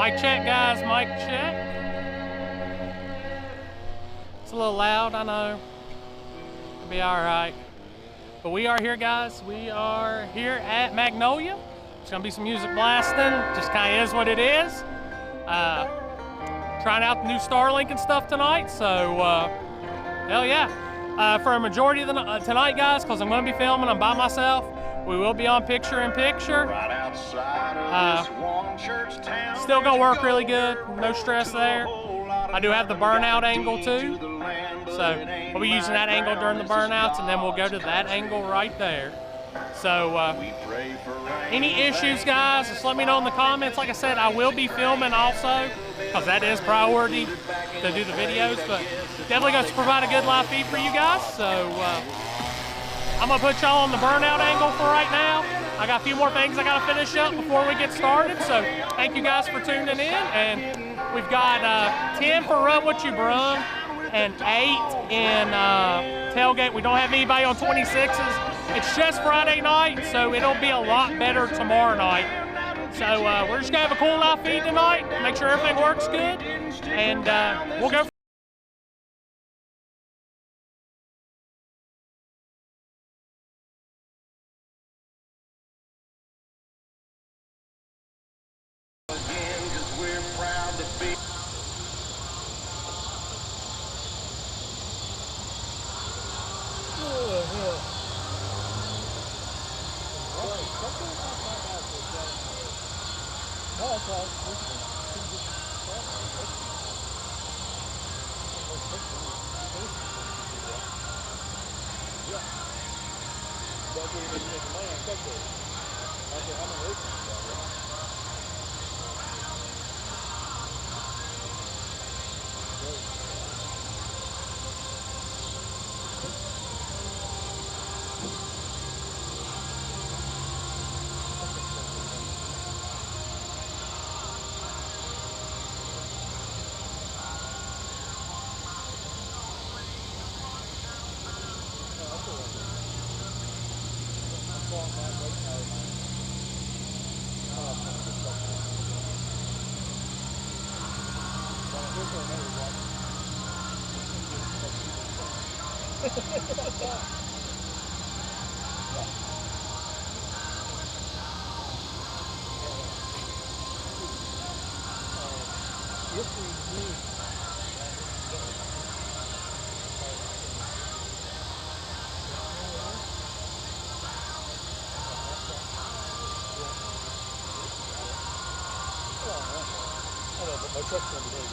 Mic check, guys, mic check. It's a little loud, I know. It'll be all right. But we are here, guys. We are here at Magnolia. It's gonna be some music blasting. Just kind of is what it is. Trying out the new Starlink and stuff tonight, so hell yeah. For a majority of the tonight, guys, because I'm gonna be filming, I'm by myself. We will be on picture-in-picture. Right outside of this one church town. Still gonna work really good, no stress there. I do have the burnout angle too, so we'll be using that angle during the burnouts, and then we'll go to that angle right there. So any issues, guys, just let me know in the comments. Like I said, I will be filming also, because that is priority to do the videos, but definitely going to provide a good live feed for you guys. So I'm gonna put y'all on the burnout angle for right now. I got a few more things I gotta finish up before we get started. So thank you guys for tuning in. And we've got 10 for Run What You Brung and 8 in Tailgate. We don't have anybody on 26s. It's just Friday night, so it'll be a lot better tomorrow night. So we're just gonna have a cool live feed tonight, make sure everything works good, and we'll go. My truck's going to be really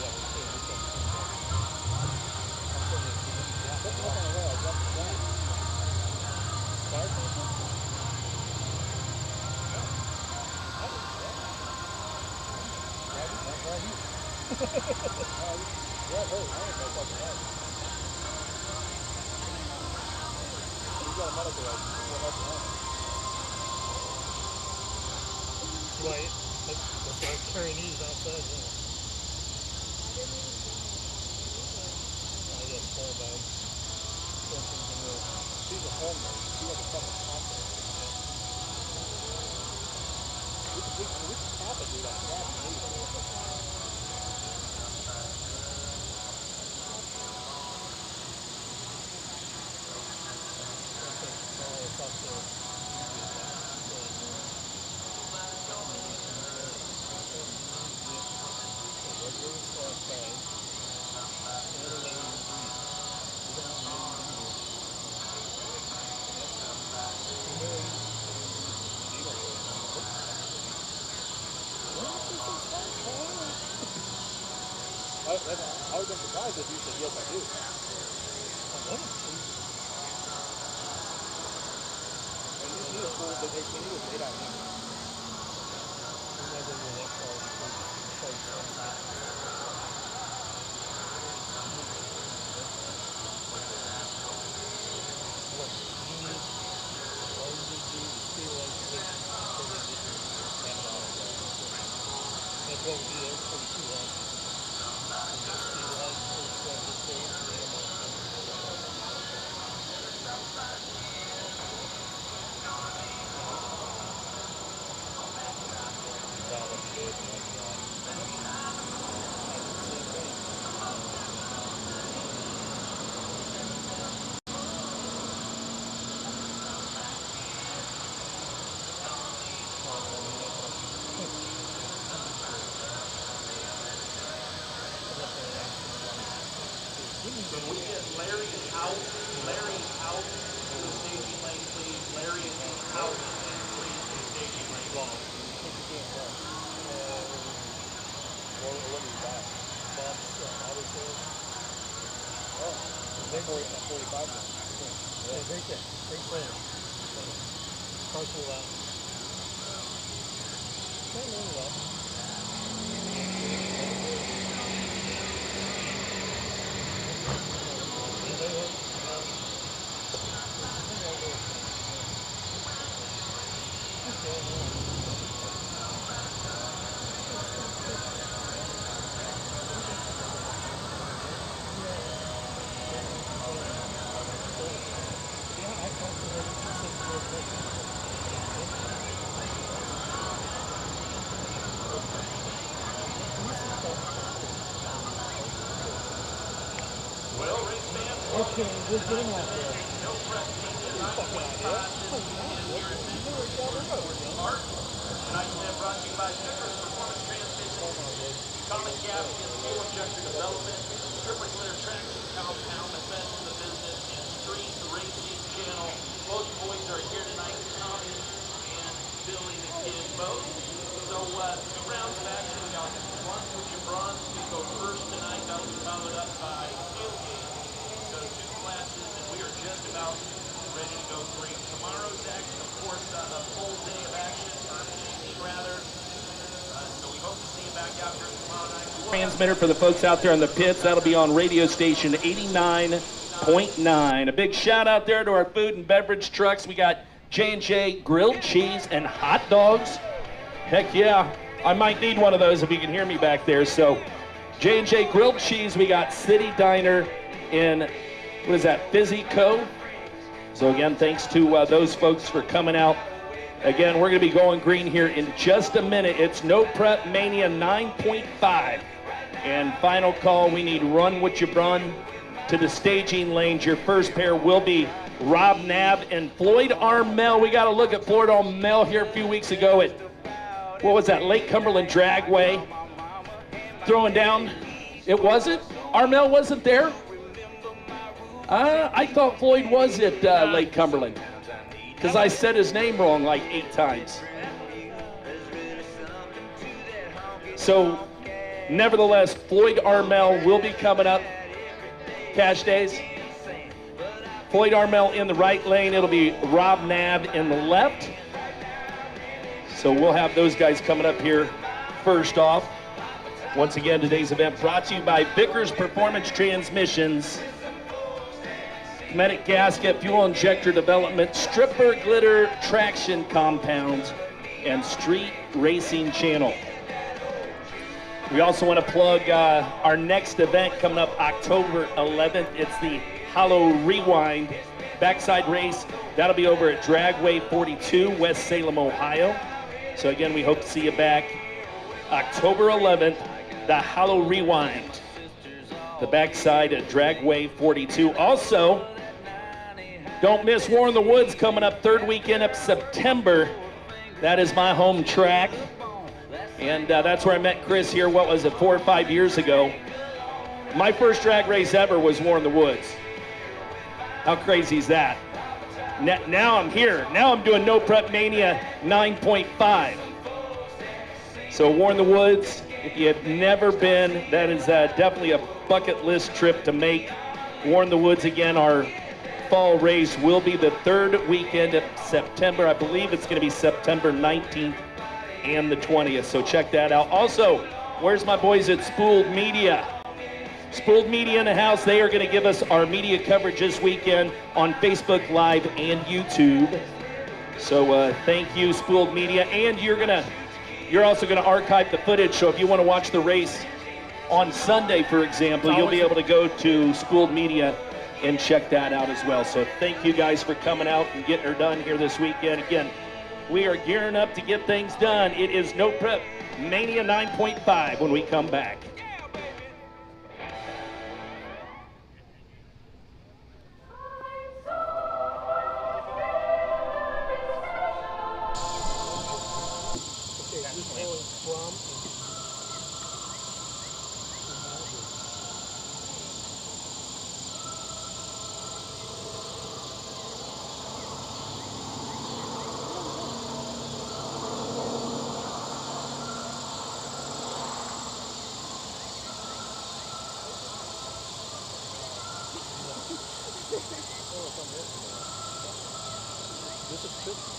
that's why I'm carrying these outside now. I got a small bag. She's a homemade. She has a fucking top there. We can tap it, dude. I can wrap it. I would have been surprised if you said, yes, I do. And you need a full, but they need a 8 out of 9. That's what we do, that's pretty cool, huh? get Larry out to the staging lane, please. Larry out and free to the staging lane. Well, let me back. That's obviously. Oh, they 45 now. Yeah, take that. Take that. Partial out. Can't learn that. Okay, we're getting out there. Tonight's event brought to you by Vickers Performance Transmission, Common Gap in Fuel Injector Development, Stripper Clear Traction Compound, the best in the business, and Street Racing Channel. Both boys are here tonight, Tommy and Billy the Kid both. So 2 rounds of action. We got one for Bronze to go first tonight. That'll be followed up by Tailgate. So 2 classes, and we are just about ready to go 3. Tomorrow's action, of course, a full day of action, or evening rather. So we hope to see you back out here tomorrow night. Transmitter for the folks out there in the pits. That'll be on radio station 89.9. A big shout out there to our food and beverage trucks. We got J&J grilled cheese and hot dogs. Heck yeah, I might need one of those if you can hear me back there. So J&J grilled cheese. We got City Diner in, what is that, Fizzy Co. So again, thanks to those folks for coming out. Again, we're going to be going green here in just a minute. It's No Prep Mania 9.5. And final call, we need Run What You Brun to the staging lanes. Your first pair will be Rob Nab and Floyd Armel. We got to look at Floyd Armel here a few weeks ago at, what was that, Lake Cumberland Dragway. Throwing down, it wasn't? Armel wasn't there? I thought Floyd was at Lake Cumberland, because I said his name wrong like 8 times. So, nevertheless, Floyd Armel will be coming up. Cash days. Floyd Armel in the right lane. It'll be Rob Nab in the left. So we'll have those guys coming up here first off. Once again, today's event brought to you by Vickers Performance Transmissions, Medic Gasket, Fuel Injector Development, Stripper Glitter Traction Compound, and Street Racing Channel. We also want to plug our next event coming up October 11th. It's the RWYB backside race. That'll be over at Dragway 42, West Salem, Ohio. So again, we hope to see you back October 11th, the RWYB, the backside at Dragway 42. Also, don't miss War in the Woods coming up 3rd weekend of September. That is my home track. And that's where I met Chris here, what was it, 4 or 5 years ago. My first drag race ever was War in the Woods. How crazy is that? Now I'm here. Now I'm doing No Prep Mania 9.5. So War in the Woods, if you have never been, that is definitely a bucket list trip to make. War in the Woods again, our fall race will be the 3rd weekend of September. I believe it's going to be September 19th and the 20th, so check that out. Also, where's my boys at Spoold Media? Spoold Media in the house. They are going to give us our media coverage this weekend on Facebook Live and YouTube. So thank you, Spoold Media. And you're also going to archive the footage, so if you want to watch the race on Sunday, for example, you'll be able to go to Spoold Media and check that out as well. So thank you guys for coming out and getting her done here this weekend. Again, we are gearing up to get things done. It is No Prep Mania 9.5 when we come back. This is 50.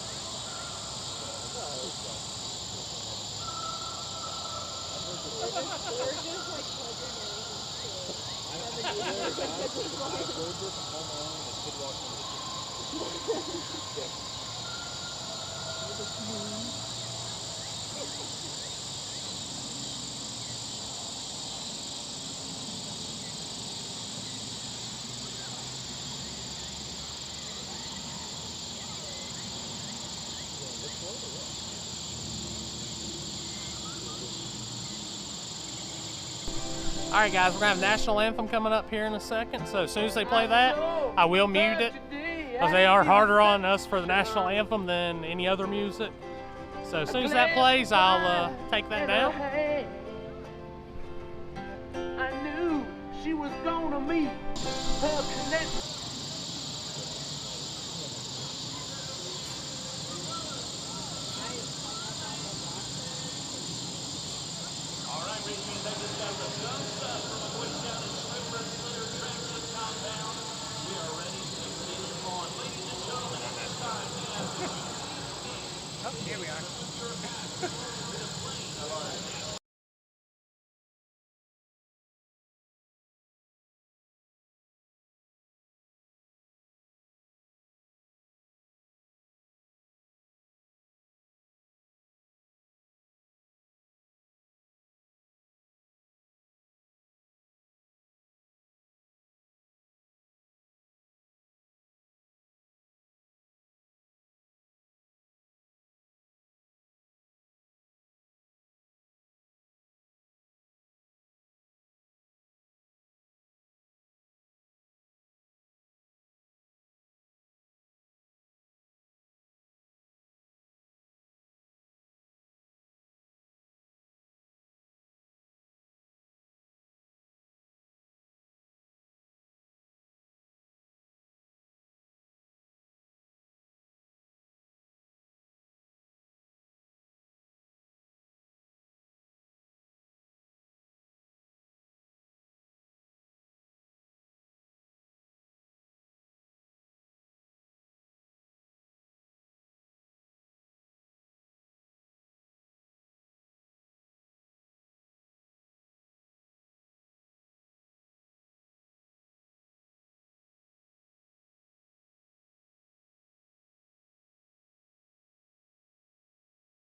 All right, guys, we're gonna have National Anthem coming up here in a second. So as soon as they play that, I will mute it because they are harder on us for the National Anthem than any other music. So as soon as that plays, I'll take that down. I knew she was gonna meet her connection. All right, racing, they just got the thumbs up from a quick down and stripper center traction compound. We are ready to begin on. Ladies and gentlemen, at this time, we have the Oh, here we are.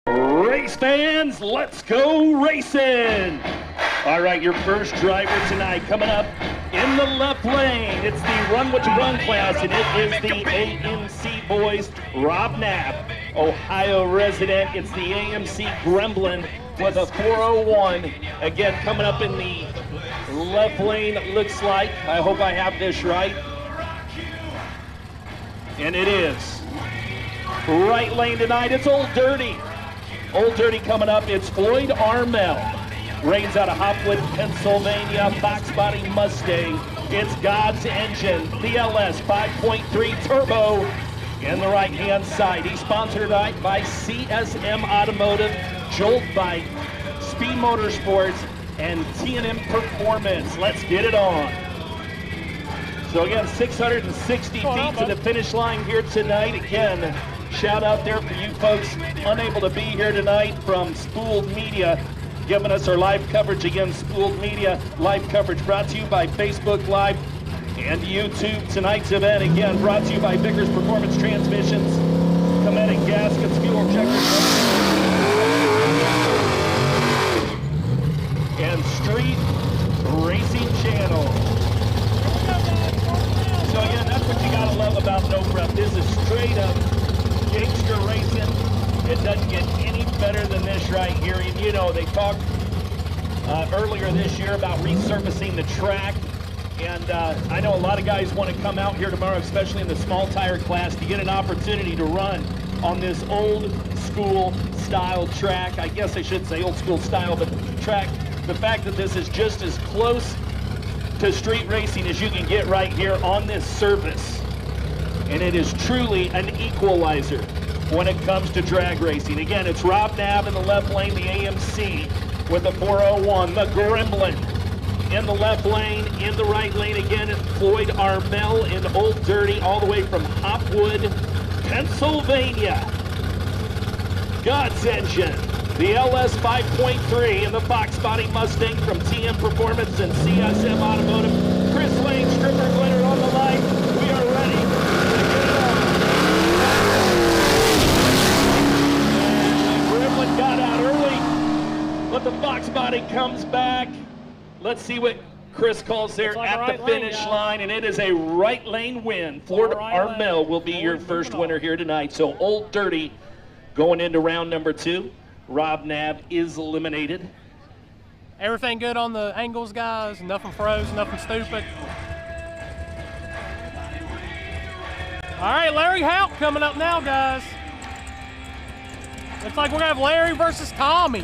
Race fans, let's go racing! All right, your first driver tonight coming up in the left lane. It's the Run What You Run class, and it is the AMC boys. Rob Knapp, Ohio resident. It's the AMC Gremlin with a 401. Again, coming up in the left lane, it looks like. I hope I have this right. And it is. Right lane tonight, it's Old Dirty. Old Dirty coming up, it's Floyd Armel. Reigns out of Hopwood, Pennsylvania, Fox Body Mustang. It's God's Engine, BLS 5.3 Turbo in the right-hand side. He's sponsored tonight by CSM Automotive, Jolt Bike, Speed Motorsports, and T&M Performance. Let's get it on. So again, 660 feet to the finish line here tonight. Again, shout out there for you folks unable to be here tonight from Spoold Media, giving us our live coverage. Again, Spoold Media live coverage brought to you by Facebook Live and YouTube. Tonight's event, again, brought to you by Vickers Performance Transmissions, Cometic Gaskets, Fuel Injectors, and Street Racing Channel. So again, that's what you gotta love about No Prep. This is straight up gangster racing. It doesn't get any better than this right here. And you know, they talked earlier this year about resurfacing the track. And I know a lot of guys want to come out here tomorrow, especially in the small tire class, to get an opportunity to run on this old school style track. I guess I should say old school style, but the track, the fact that this is just as close to street racing as you can get right here on this surface. And it is truly an equalizer when it comes to drag racing. Again, it's Rob Knapp in the left lane, the AMC with the 401, the Gremlin in the left lane. In the right lane again, Floyd Armel in Old Dirty, all the way from Hopwood, Pennsylvania. God's Engine, the LS 5.3 and the Fox Body Mustang from TM Performance and CSM Automotive. Chris Lane, Stripper Glitter on the line. We are ready to get it on. And Gremlin got out early, but the Fox Body comes back. Let's see what Chris calls there like at the finish line, and it is a right lane win. Florida Armel will be your first winner here tonight. So Old Dirty going into round number 2. Rob Nab is eliminated. Everything good on the angles, guys? Nothing froze, nothing stupid. All right, Larry Houck coming up now, guys. Looks like we're gonna have Larry versus Tommy.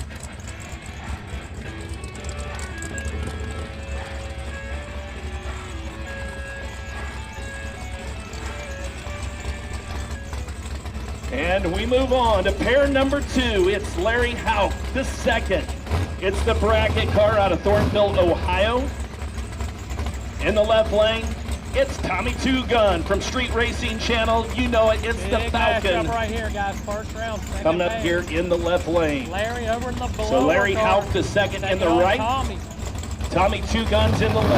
And we move on to pair number 2. It's Larry Houck, the second. It's the bracket car out of Thornville, Ohio. In the left lane, it's Tommy Two Gun from Street Racing Channel. You know it, it's the Falcon. Right here, guys. First round. Coming up here in the left lane. Larry over in the blue. So Larry car. Houck, the second in the on right. Tommy. Tommy Two Guns in the left.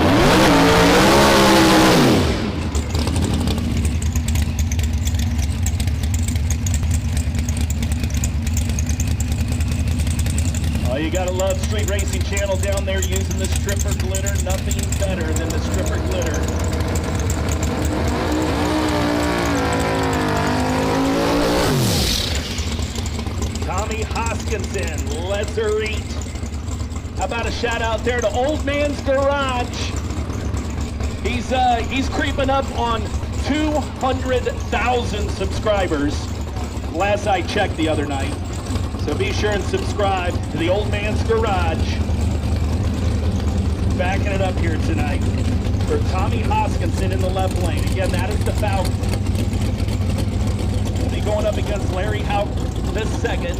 Oh, you gotta love Street Racing Channel down there using the stripper glitter. Nothing better than the stripper glitter. Tommy Hoskinson, Lesser Eat. How about a shout out there to Old Man's Garage? He's creeping up on 200,000 subscribers. Last I checked the other night. So be sure and subscribe to the Old Man's Garage. Backing it up here tonight for Tommy Hoskinson in the left lane. Again, that is the Falcon. We'll be going up against Larry Houck the second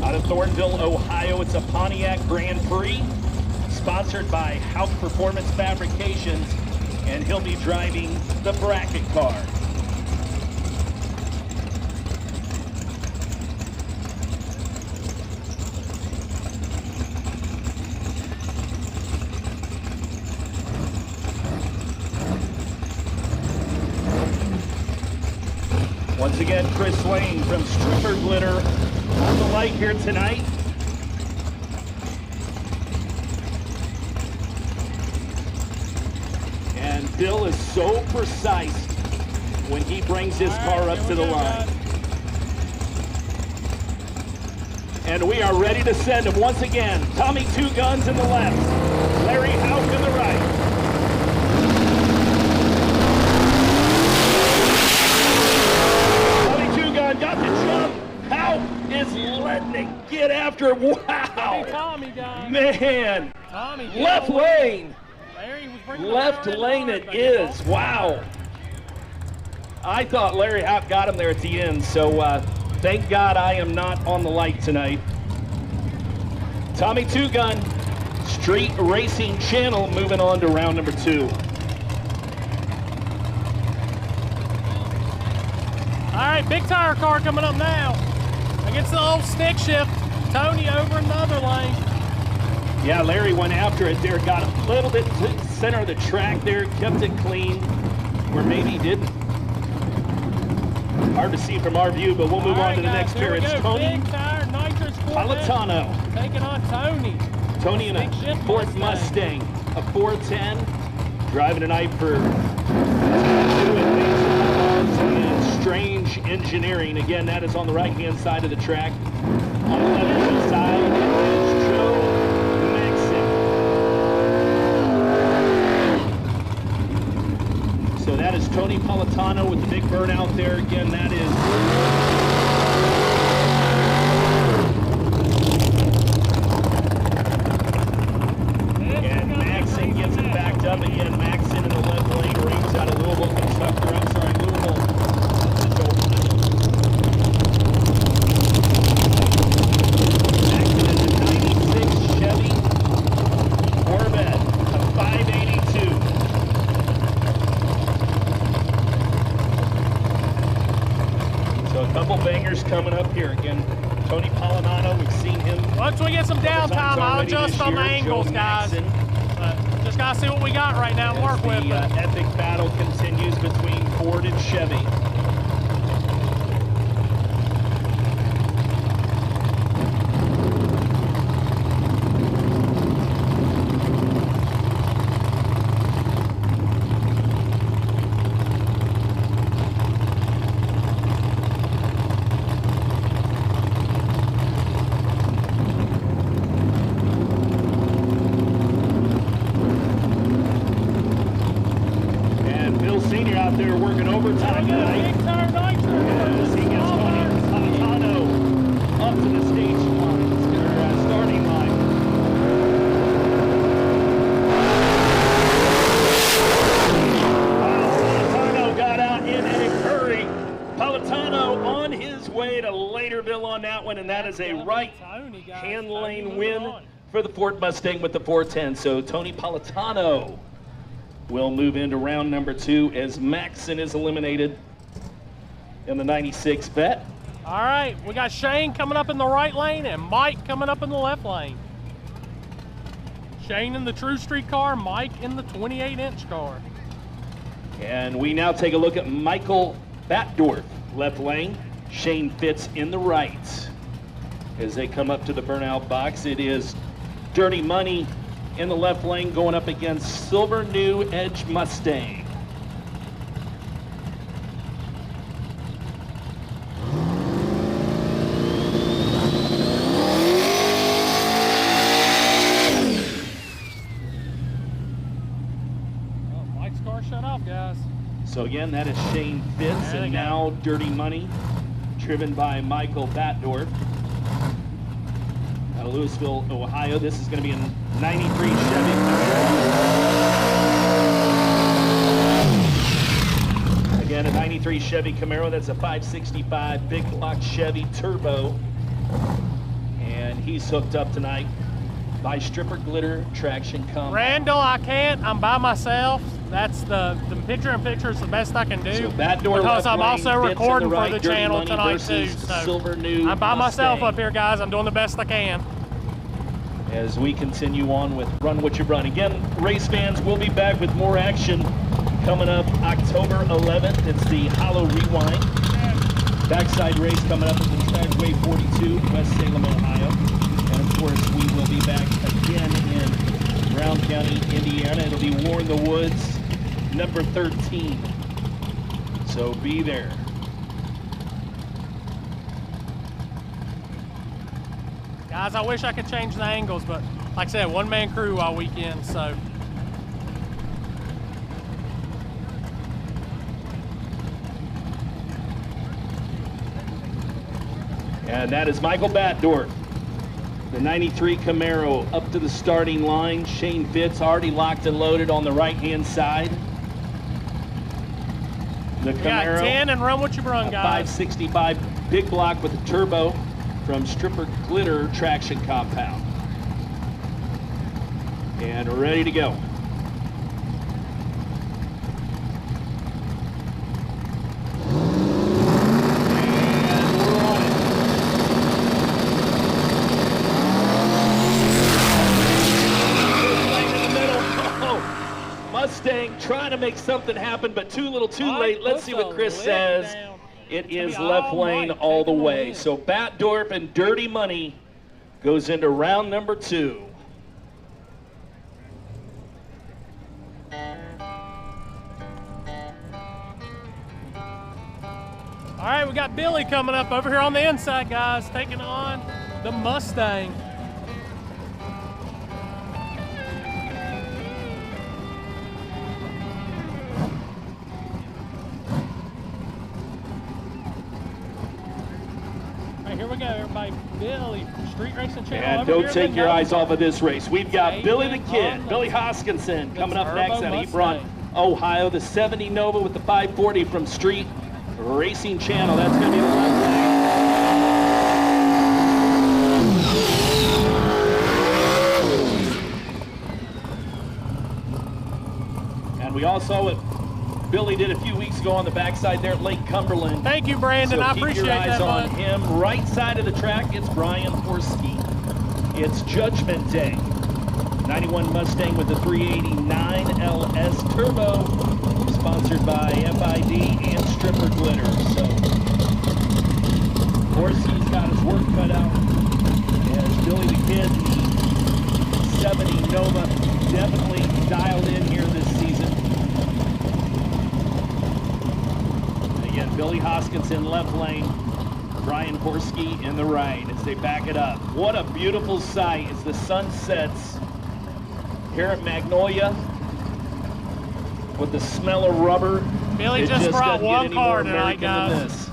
out of Thornville, Ohio. It's a Pontiac Grand Prix sponsored by Houck Performance Fabrications, and he'll be driving the bracket car. Once again, Chris Lane from Stripper Glitter on the light here tonight. And Bill is so precise when he brings his car up to the line. And we are ready to send him once again. Tommy Two Guns in the left, Larry Houck in the right. Got the jump. Houck is letting it get after it. Wow. Tommy, guys. Man. Tommy, left lane. Larry was bringing Left lane it is. Wow. I thought Larry Houck got him there at the end, so thank God I am not on the light tonight. Tommy Two Gun, Street Racing Channel, moving on to round number 2. All right, big tire car coming up now. Against the old stick shift. Tony over in the other lane. Yeah, Larry went after it there, got a little bit to the center of the track there, kept it clean, or maybe he didn't. Hard to see from our view, but we'll move on to the next pair. It's Tony Politano. Taking on Tony. Tony in a Ford Mustang, a 410, driving tonight for Strange Engineering. Again, that is on the right-hand side of the track. On the left-hand side is Joe Maxon. So that is Tony Politano with the big burnout there. Again, that is and Maxon gets it backed up again. Maxon in the left lane, rings out of Louisville constructor. I'm sorry, Louisville. Maxon is a 96 Chevy Corvette, a Couple bangers coming up here. Again, Tony Polinato, we've seen him. Once we get some times downtime, I'll already adjust this on the year. angles, Joe guys. Maxson. Just gotta see what we got right now and work with. The epic battle continues between Ford and Chevy. Senior out there working overtime tonight. As he gets Tony Polinato up to the stage line, or starting line. Polinato got out in a hurry. Polinato on his way to Laterville on that one, and that is a right hand lane win for the Ford Mustang with the 410. So Tony Polinato will move into round number 2 as Maxson is eliminated in the 96 vet. All right, we got Shane coming up in the right lane and Mike coming up in the left lane. Shane in the True Street car, Mike in the 28-inch car. And we now take a look at Michael Batdorf, left lane. Shane Fitz in the right. As they come up to the burnout box, it is Dirty Money in the left lane going up against Silver New Edge Mustang. Oh, Mike's car shut off, guys. So again, that is Shane Fitz, and now Dirty Money, driven by Michael Batdorf. Out of Louisville, Ohio. This is going to be a 93 Chevy. Again, a 93 Chevy Camaro. That's a 565 big block Chevy turbo. And he's hooked up tonight by Stripper Glitter Traction Compound. Randall, I can't. I'm by myself. That's the picture-in-picture is the best I can do. So Batdorf because I'm left also lane, Fitz in recording the right, for the Dirty channel Money tonight too. versus So Silver New I'm by myself Mustang. up here, guys. I'm doing the best I can. As we continue on with Run What You Run. Again, race fans, we'll be back with more action coming up October 11th. It's the Hollow Rewind. Backside race coming up at the Trackway 42, West Salem, Ohio. And of course, we will be back again in Brown County, Indiana. It'll be War in the Woods, number 13. So be there. Guys, I wish I could change the angles, but like I said, one-man crew all weekend, so. And that is Michael Batdorf, the 93 Camaro up to the starting line. Shane Fitz already locked and loaded on the right-hand side. The We got Camaro, 10 and Run What You Brung, a guys. 565 big block with a turbo from Stripper Glitter Traction Compound. And ready to go. Mustang trying to make something happen, but too little too late. Let's see what Chris says. It is left lane all the way. So Batdorf and Dirty Money goes into round number 2. All right, we got Billy coming up over here on the inside, guys, taking on the Mustang. Here we go, everybody. Billy, Street Racing Channel. And over don't here take in your Magnolia. eyes off of this race. We've got Billy the Tailgate Kid, Billy Hoskinson coming up Turbo next out of Mustang. Hebron, Ohio. The 70 Nova with the 540 from Street Racing Channel. That's going to be the left lane. And we all saw what Billy did a few weeks ago on the backside there at Lake Cumberland. Thank you, Brandon. So I keep appreciate your eyes that, on bud. him. Right side of the track, it's Brian Horsky. It's Judgment Day. 91 Mustang with the 389 LS Turbo, sponsored by FID and Stripper Glitter. So Horsky's got his work cut out. As Billy the Kid, the 70 Nova, definitely dialed in here this season. Again, Billy Hoskins in left lane, Brian Horsky in the right as they back it up. What a beautiful sight as the sun sets here at Magnolia with the smell of rubber. Billy It just brought doesn't get one any car more tonight, American than guys. this.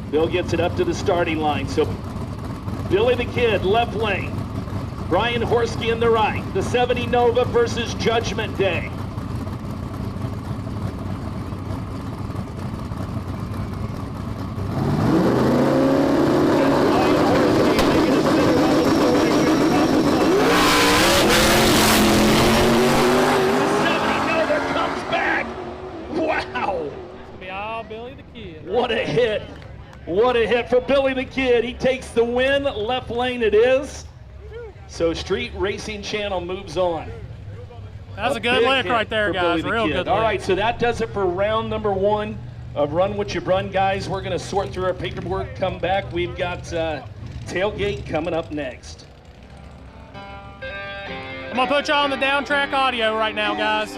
Bill gets it up to the starting line. So Billy the Kid, left lane. Brian Horsky in the right. The 70 Nova versus Judgment Day. What a hit. What a hit for Billy the Kid. He takes the win. Left lane it is. So Street Racing Channel moves on. That was a good lick right there, guys. Real good lick. All right, so that does it for round number 1 of Run What You Brun, guys. We're going to sort through our paperwork, come back. We've got Tailgate coming up next. I'm going to put you on the down track audio right now, guys.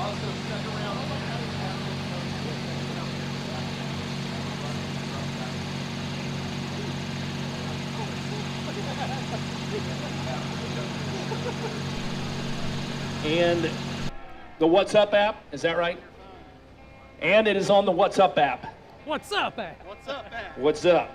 Also stuck around. And the What's Up app, is that right? And it is on the What's Up app. What's up, man? What's up?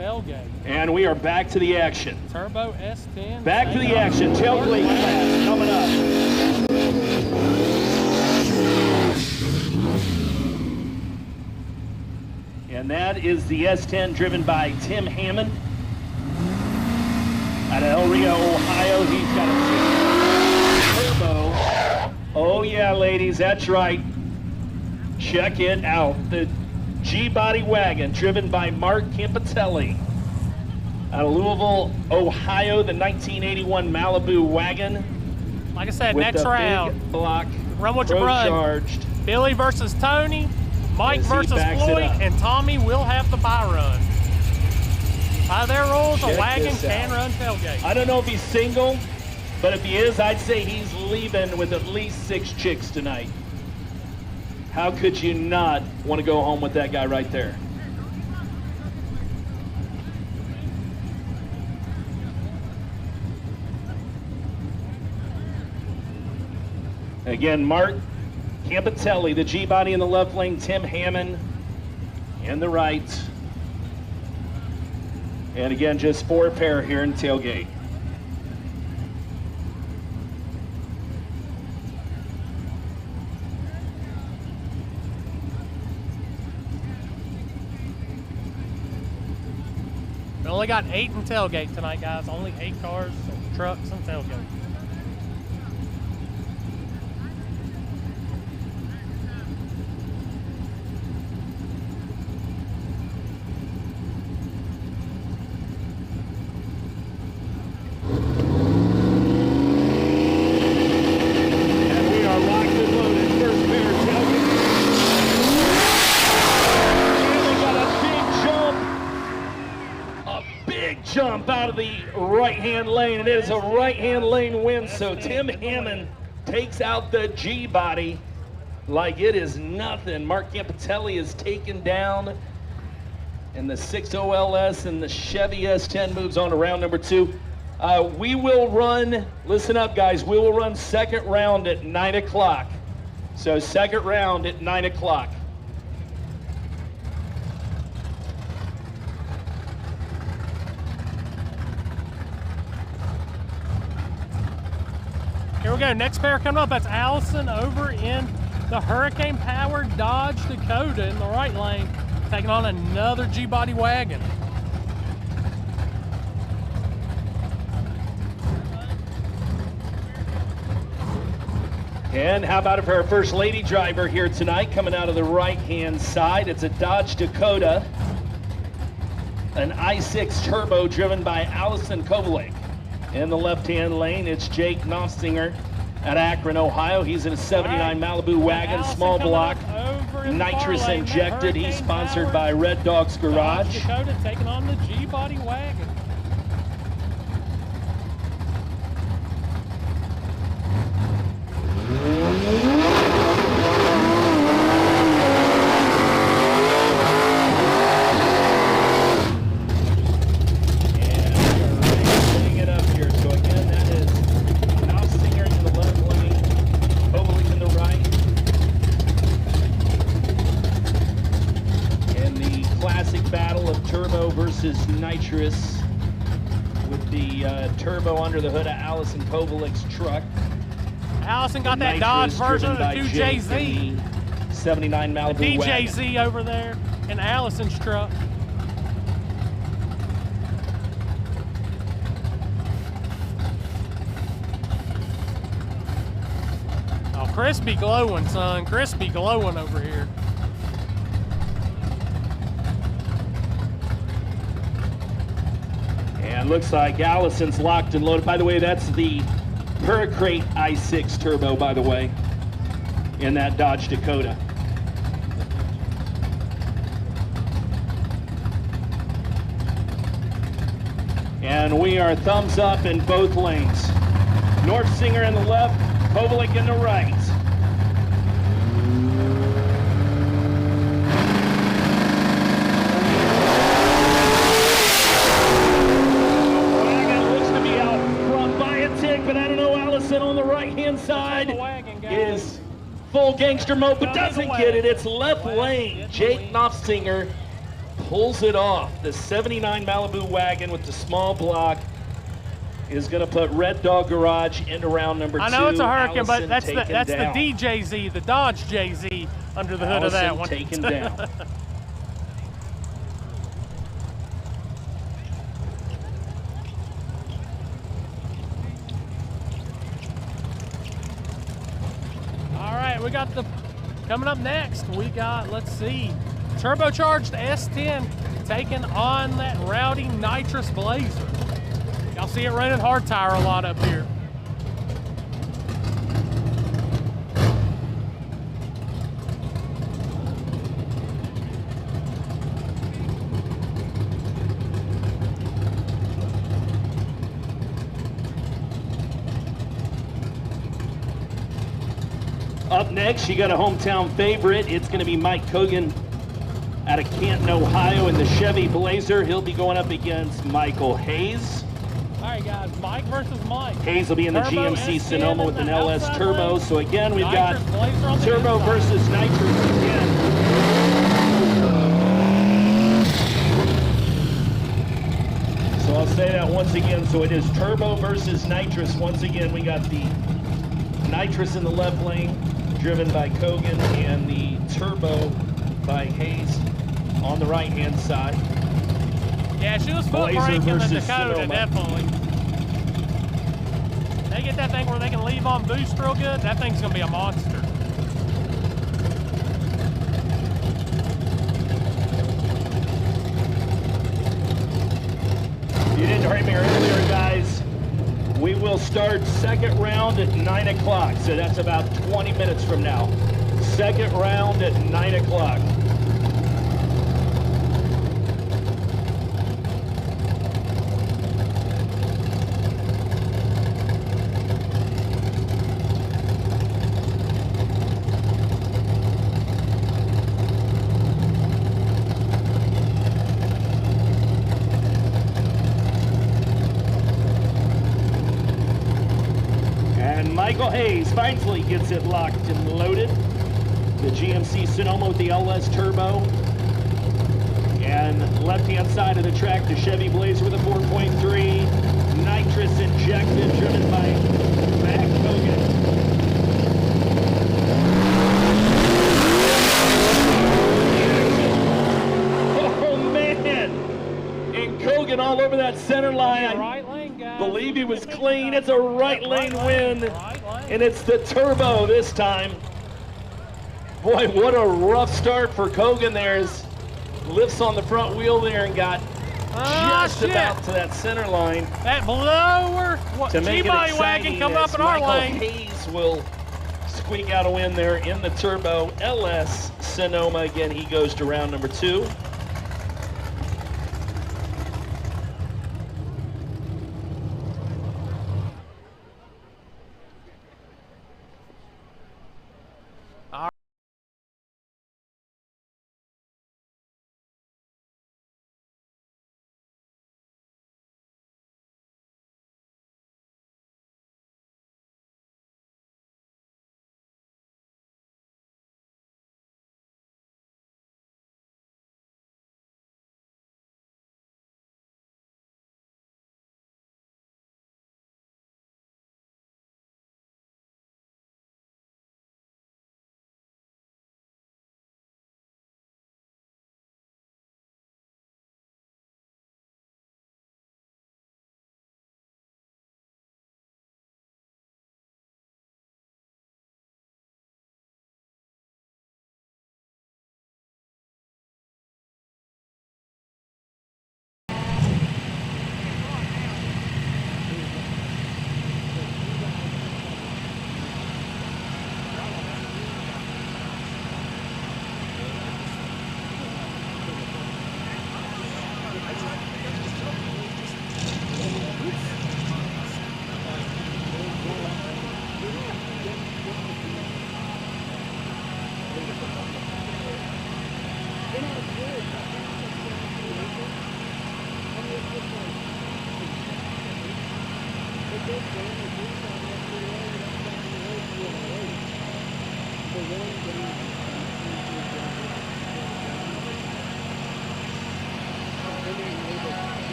tailgate. And we are back to the action. Turbo S10. Back to the action. Tailgate class coming up. And that is the S10 driven by Tim Hammond out of El Rio, Ohio. He's got a turbo. Oh yeah, ladies, that's right. Check it out. The G-Body wagon driven by Mark Campitelli out of Louisville, Ohio, the 1981 Malibu wagon. Like I said, with next the round. big block, Run what you run. charged. Billy versus Tony, Mike As he versus backs it Floyd, up. and Tommy will have the bye run. By their rules, Check a wagon this can out. run tailgate. I don't know if he's single, but if he is, I'd say he's leaving with at least 6 chicks tonight. How could you not want to go home with that guy right there? Again, Mark Campitelli, the G-Body in the left lane, Tim Hammond in the right. And again, just 4 pair here in tailgate. We only got 8 in tailgate tonight, guys. Only 8 cars, trucks, and tailgate. And we are locked and loaded. First pair tailgate. And they got a big jump out of the right-hand lane. It is a right-hand lane win, so Tim Hammond takes out the G-Body like it is nothing. Mark Campitelli is taken down, and the 6OLS and the Chevy S10 moves on to round number 2. We will run, listen up guys, we will run second round at 9 o'clock. So second round at 9 o'clock. Here we go. Next pair coming up. That's Allison over in the Hurricane-powered Dodge Dakota in the right lane, taking on another G-Body wagon. And how about for our first lady driver here tonight, coming out of the right-hand side? It's a Dodge Dakota, an i6 turbo driven by Allison Kovalek. In the left-hand lane, it's Jake Knopfsinger at Akron, Ohio. He's in a 79 Malibu wagon, Allison small coming block, up over in the nitrous far lane, that injected. He's sponsored Hurricane-powered by Red Dog's Dodge Garage. Dakota taking on the G-Body wagon. Versus nitrous with the turbo under the hood of Allison Kovalek's truck. Allison got The that Dodge nitrous version of the driven by Jake 2JZ. in the 79 Malibu The wagon. DJZ over there in Allison's truck. Oh, crispy glowing, son. Crispy glowing over here. And looks like Allison's locked and loaded. By the way, that's the Hurricane i6 turbo, by the way, in that Dodge Dakota. And we are thumbs up in both lanes. Knopfsinger in the left, Kovalek in the right. But I don't know, Allison on the right-hand side is full gangster mode, but doesn't get it. It's left lane. Jake Knopfsinger pulls it off. The 79 Malibu wagon with the small block is going to put Red Dog Garage into round number 2. I know it's a Hurricane, but Allison that's the taken down. DJZ, the Dodge JZ under the hood of that one. Taken down. All right, we got the coming up next. We got, let's see, turbocharged S10 taking on that rowdy nitrous Blazer. Y'all see it running hard tire a lot up here. Up next, you got a hometown favorite. It's going to be Mike Cogan out of Canton, Ohio in the Chevy Blazer. He'll be going up against Michael Hayes. All right, guys, Mike versus Mike. Hayes will be in the Turbo GMC S10 Sonoma with in an the LS outside Turbo. lane. So again, we've Nitrous got Blazer on the Turbo inside. versus Nitrous again. So I'll say that once again. So it is Turbo versus Nitrous. Once again, we got the Nitrous in the left lane, driven by Cogan, and the Turbo by Hayes on the right-hand side. Yeah, she was foot Blazer braking the versus Dakota, Sonoma. definitely. They get that thing where they can leave on boost real good, that thing's gonna be a monster. You didn't hear me earlier, guys. We will start second round at 9 o'clock, so that's about 20 minutes from now. Second round at 9 o'clock. Michael Hayes finally gets it locked and loaded. The GMC Sonoma with the LS Turbo. And left-hand side of the track, the Chevy Blazer with a 4.3. Nitrous injected, driven by Matt Cogan. Oh, man! And Cogan all over that center line. Right lane, guys. Believe he was clean. It's a right lane win, and it's the Turbo this time. Boy, what a rough start for Cogan there. As lifts on the front wheel there and got just about to that center line. That blower, To make it G-Body exciting, wagon come up as in our Michael lane. Hayes will squeak out a win there in the Turbo LS Sonoma. Again, he goes to round number 2.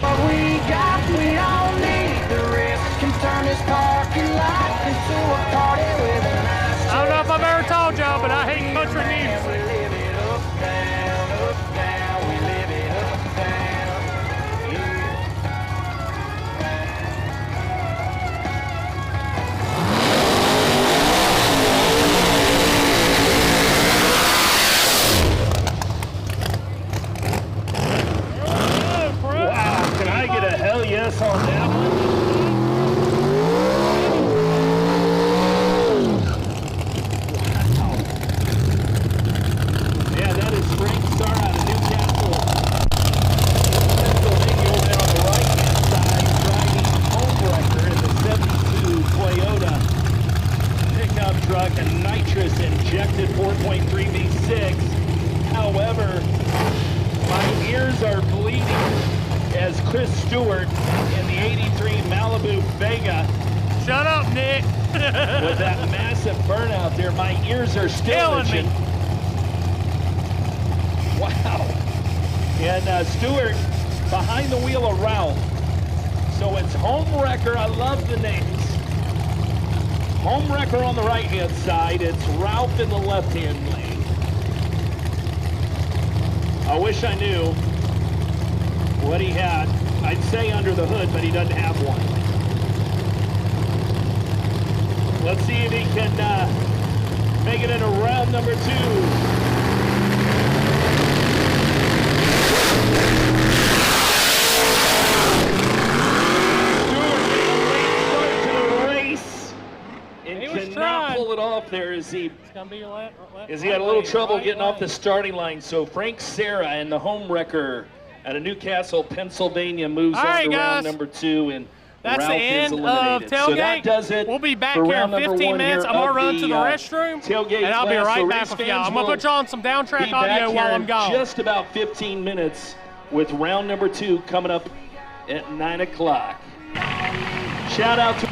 What we got, we don't need the rest. Can turn this parking lot into a party with a nice. I don't know if I've ever told y'all, but I hate country We music. live it up, down, we live it up, down. Yeah. Wow, can I get a hell yes on that one? Wow. Yeah, that is Frank Starr out of Newcastle, Pennsylvania, over there on the right-hand side, driving homewrecker in the 72 Toyota pickup truck, a nitrous-injected 4.3 V6. However, my ears are bleeding as Chris Stewart in the 83 Malibu Vega Shut up, Nick. with that massive burnout there. My ears are still Killing me. itching. Wow. And Stewart behind the wheel of Ralph. So it's Homewrecker. I love the names. Homewrecker on the right-hand side. It's Ralph in the left-hand lane. I wish I knew what he had. I'd say under the hood, but he doesn't have one. Let's see if he can make it into round number 2. He was Cannot trying. pull it off there as he It's gonna be a he had a little trouble getting off the starting line. So Frank Serra and the Homewrecker out of Newcastle, Pennsylvania moves All on right, to round guys. number 2, and That's Ralph the is end of eliminated. Tailgate. So that does it. We'll be back for here in round number 15 1 minutes. here I'm gonna of run to the the, restroom, Tailgate and I'll be class. right So back race with y'all. fans I'm gonna will put y'all on some downtrack be back audio while here I'm in gone. just about 15 minutes with round number 2 coming up at 9 o'clock. Shout out to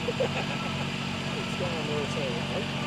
It's down there, so right?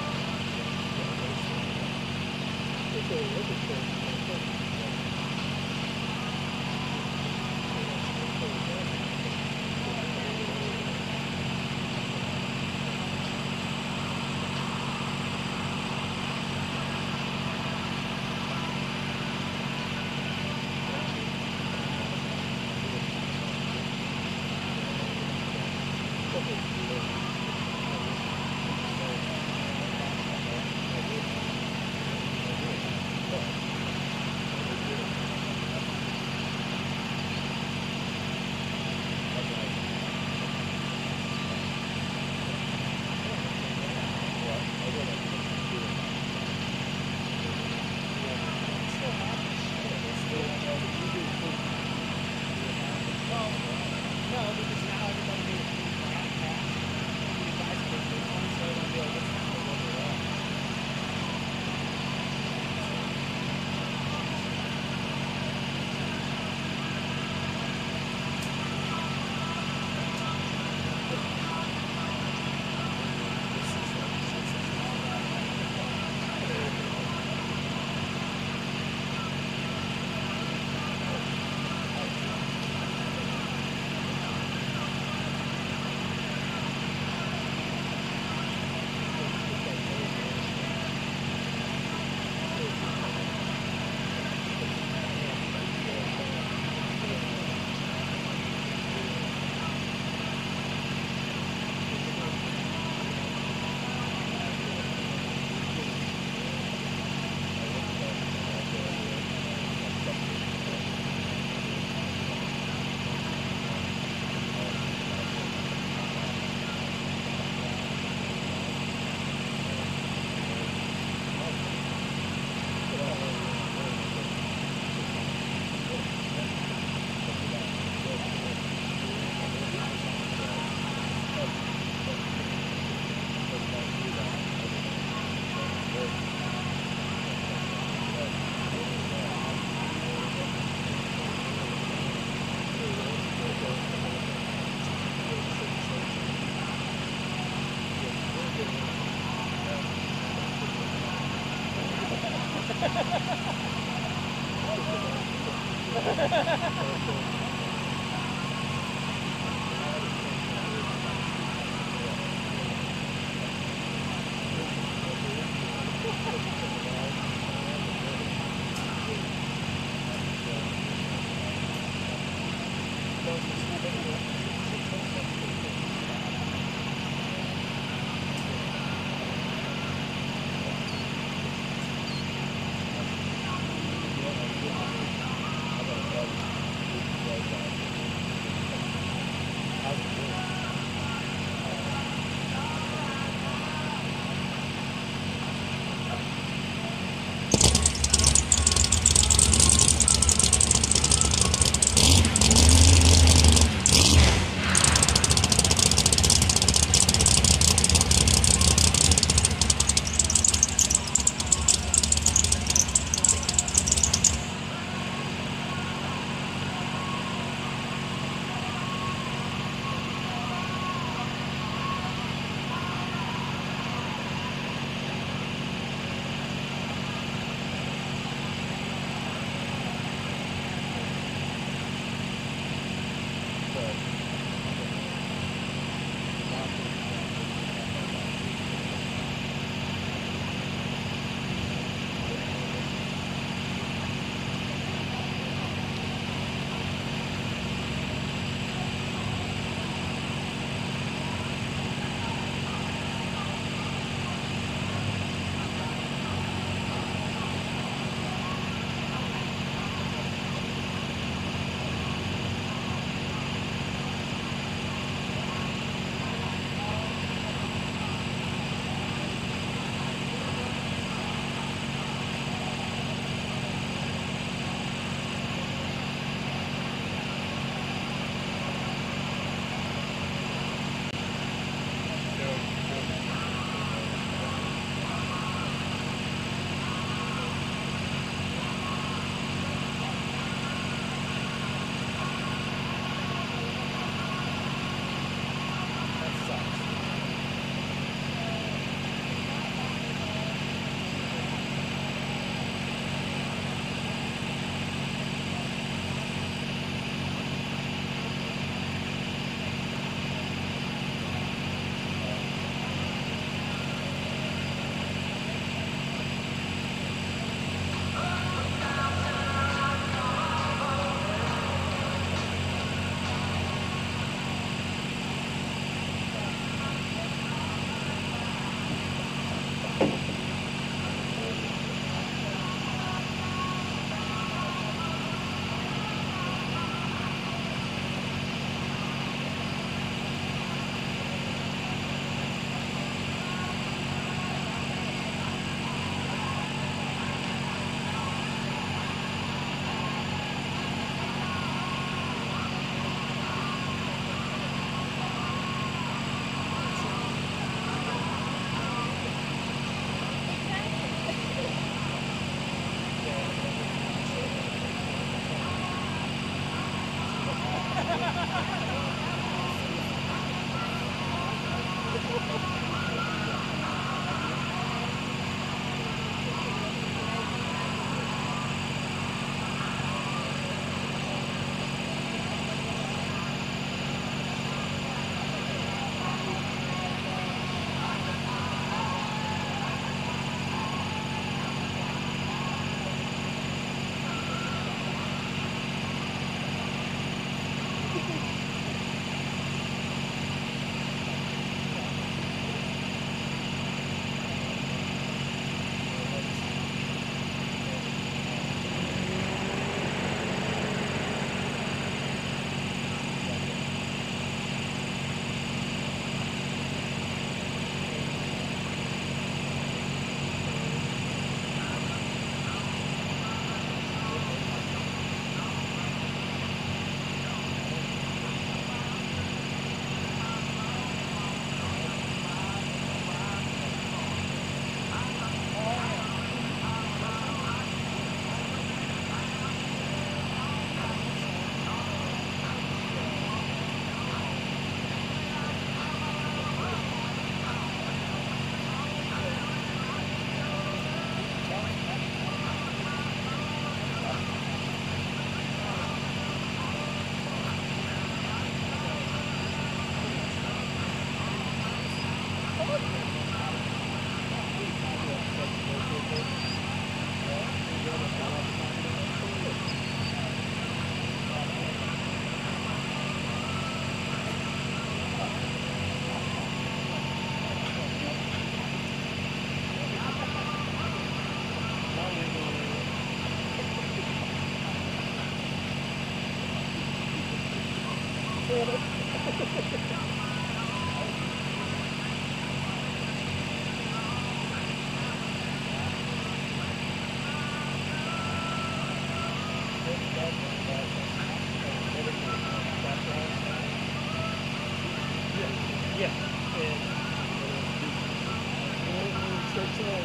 No. Wait.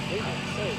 They didn't say it.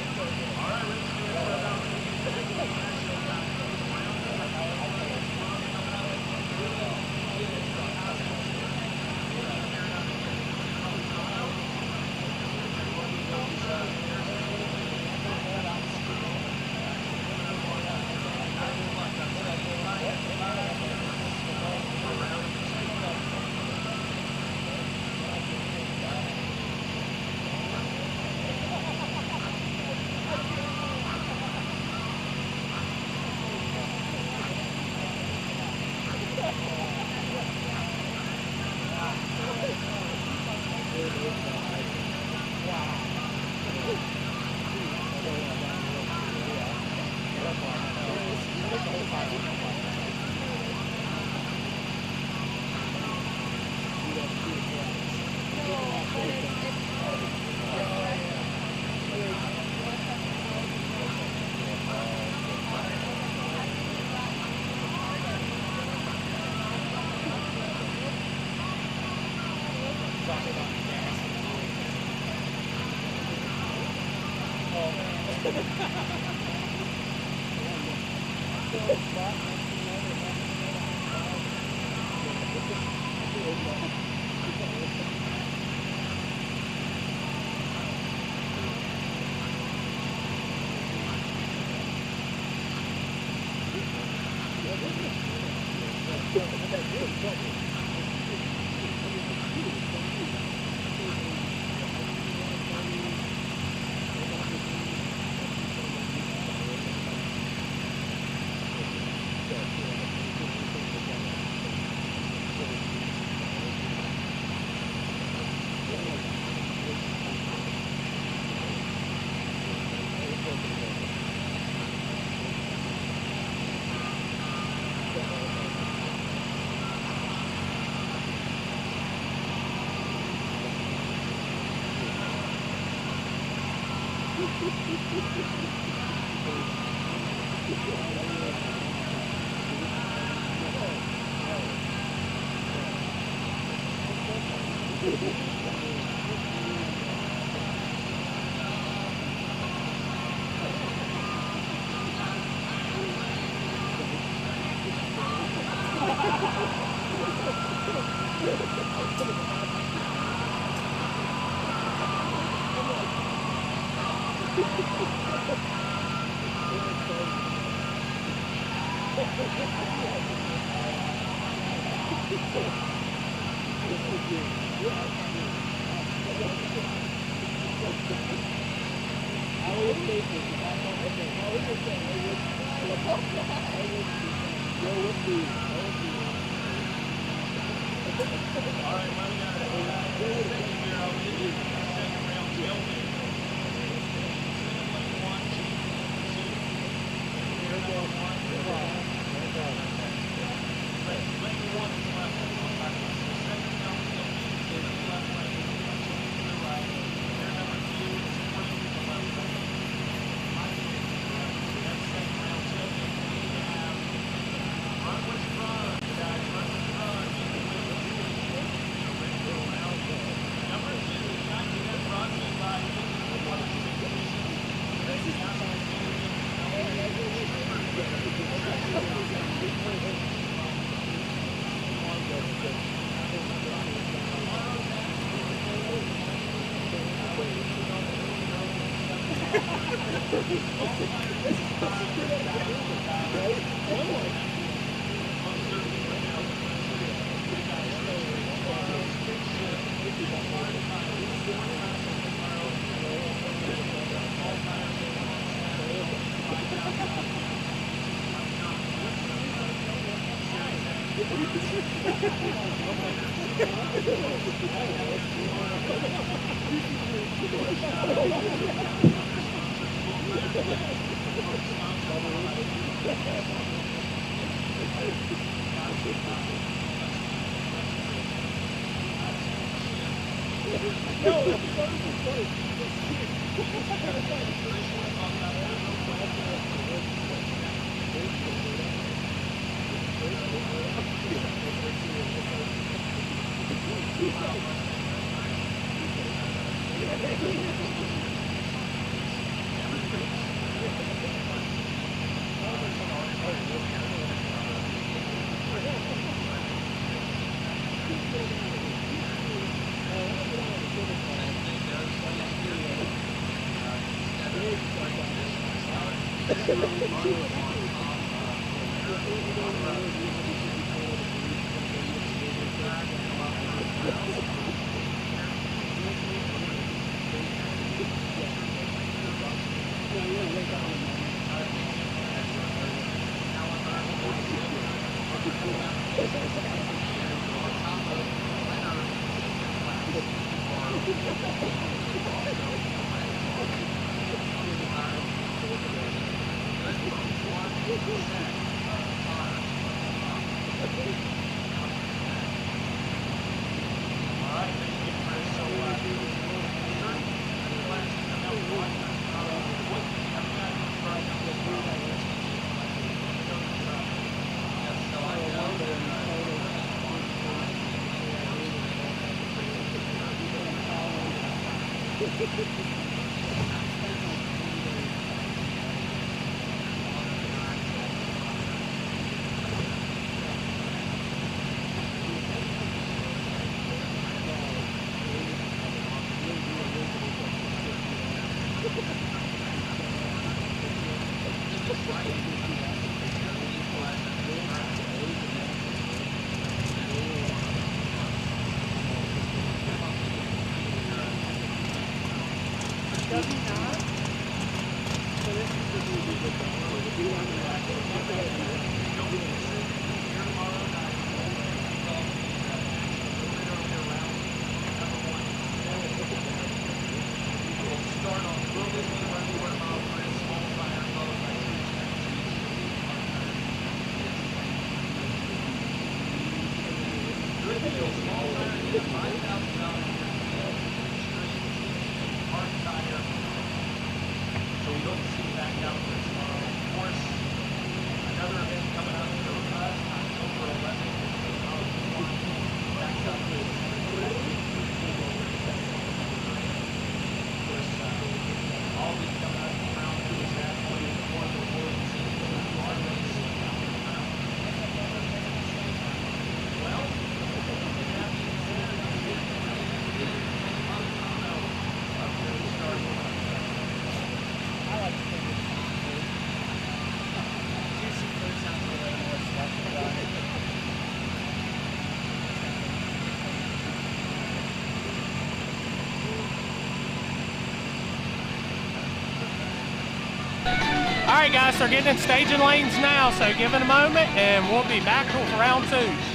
All right, guys, they're getting in staging lanes now, so give it a moment, and we'll be back with round 2.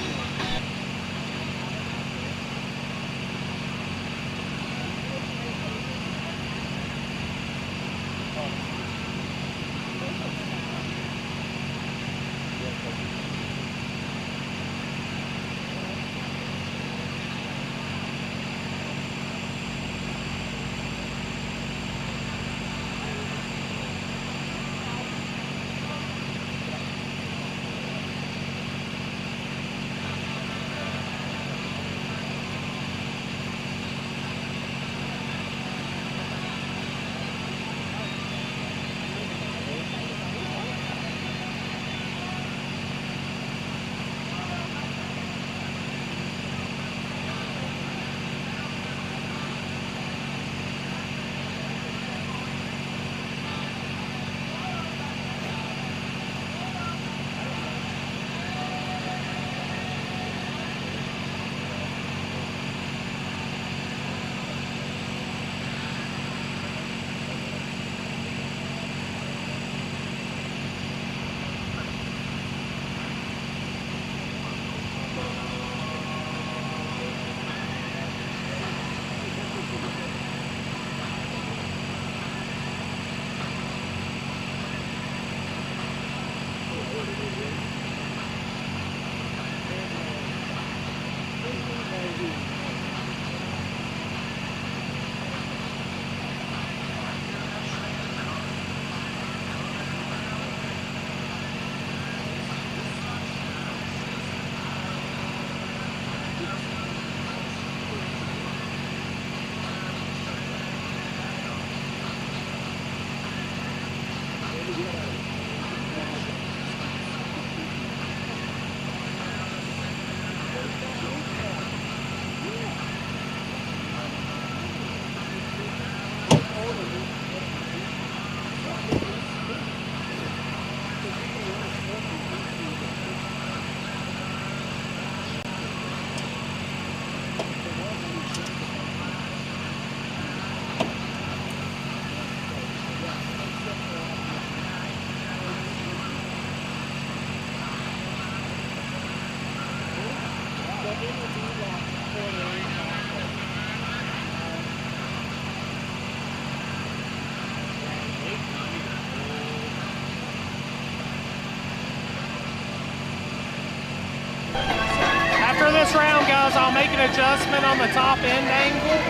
this round, guys, I'll make an adjustment on the top end angle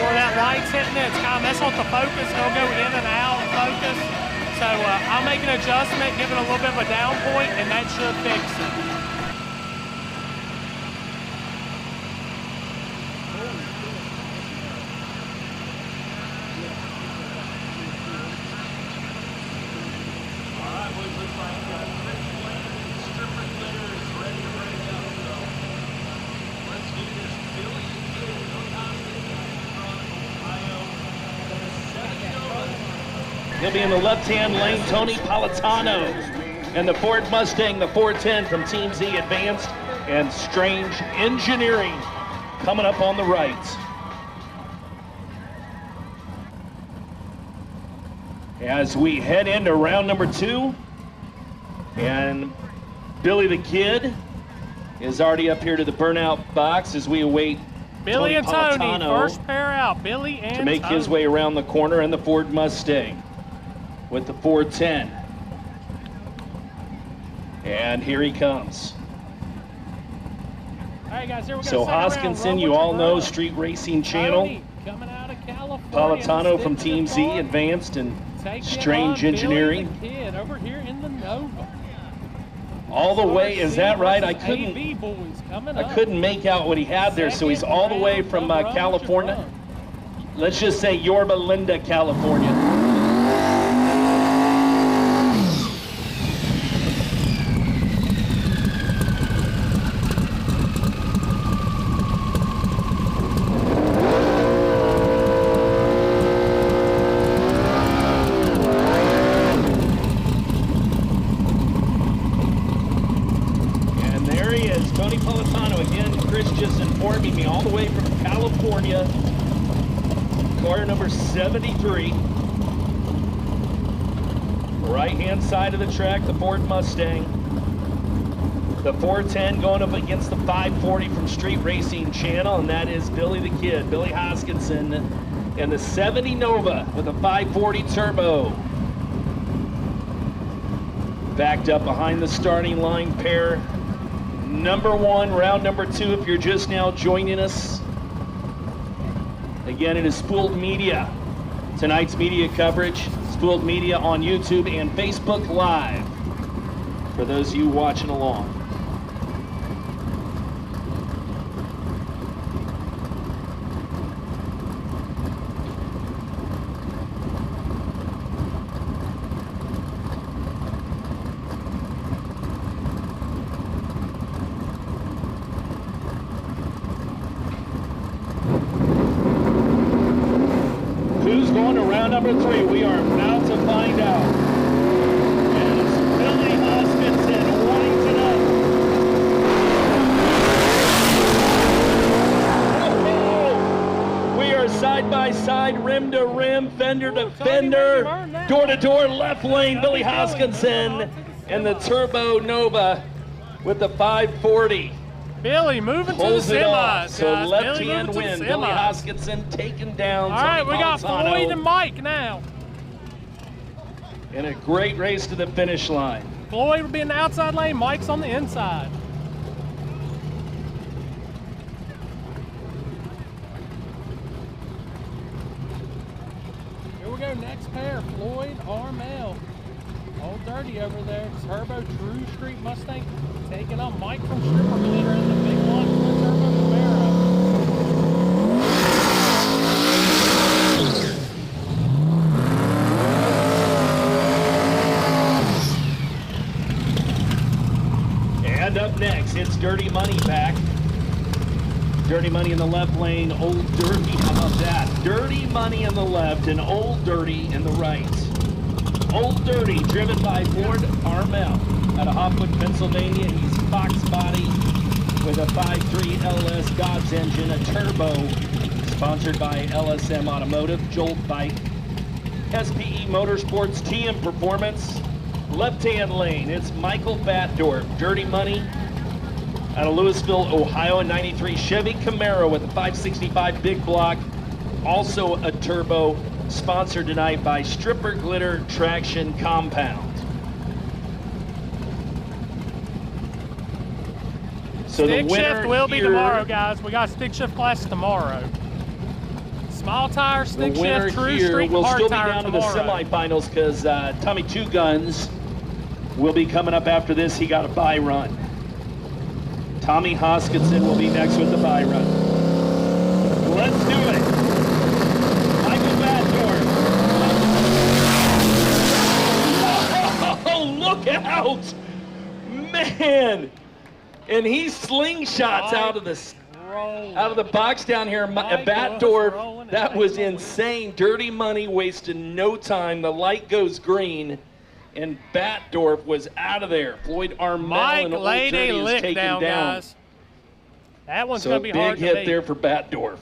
where that light's hitting it. It's kind of messing with the focus. It'll go in and out of focus. So I'll make an adjustment, give it a little bit of a down point, and that should fix it. He'll be in the left-hand lane, Tony Politano. And the Ford Mustang, the 410 from Team Z Advanced, and Strange Engineering coming up on the right. As we head into round number 2, and Billy the Kid is already up here to the burnout box as we await Billy and Tony, Politano first pair out. Billy and to make his way around the corner in the Ford Mustang with the 410. And here he comes. All right, guys, here we go. So Hoskinson, you all know, Street Racing Channel. Tony, coming out of California. Politano from Team Z Advanced and Strange Engineering. Billy the Kid over here in the Nova. All the way, is that right? I couldn't make out what he had there. So he's all the way from California. Let's just say Yorba Linda, California. All the way from California, car number 73. Right-hand side of the track, the Ford Mustang. The 410 going up against the 540 from Street Racing Channel, and that is Billy the Kid, Billy Hoskinson, and the 70 Nova with a 540 turbo. Backed up behind the starting line pair. Number 1, round number 2, if you're just now joining us. Again, it is Spoold Media. Tonight's media coverage, Spoold Media on YouTube and Facebook Live, for those of you watching along. Who's going to round number 3? We are about to find out. And it's Billy Hoskinson wanting to know. Oh, we are side by side, rim to rim, fender to fender, door to door, left lane, Billy Hoskinson and the Turbo Nova with the 540. Billy moving to the semis, so guys. left-hand win. Billy Hoskinson taking down. All right, we got Politano. Floyd and Mike now. In a great race to the finish line. Floyd will be in the outside lane. Mike's on the inside. Here we go. Next pair, Floyd Armel. Old Dirty over there. Turbo Drew Street Mustang taking on Mike from Stripper Glitter in the big one from the Turbo Camaro. And up next, it's Dirty Money back. Dirty Money in the left lane, Old Dirty. How about that? Dirty Money in the left and Old Dirty in the right. Old Dirty, driven by Ford Armel out of Hopwood, Pennsylvania. He's Fox body with a 5.3 LS Dodge engine, a turbo, sponsored by LSM Automotive, Jolt Bike, SPE Motorsports, TM Performance. Left-hand lane, it's Michael Batdorf, Dirty Money out of Louisville, Ohio, a 93 Chevy Camaro with a 565 big block, also a turbo, sponsored tonight by Stripper Glitter Traction Compound. So the Stick winner shift will be here- tomorrow, guys. We got stick shift class tomorrow. Small tire, The stick winner shift, true here street, will hard still be tire down tomorrow. to the semifinals because Tommy Two Guns will be coming up after this. He got a bye run. Tommy Hoskinson will be next with the bye run. Let's do it. Michael Batdorf. Oh, look out! Man! And he slingshots out of the box down here. Batdorf, that was insane. Dirty Money wasted no time. The light goes green, and Batdorf was out of there. Floyd Armel Mike and Old laid Dirty a is lick taken down, down. guys. That one's So going a to be big hard to hit beat. there for Batdorf.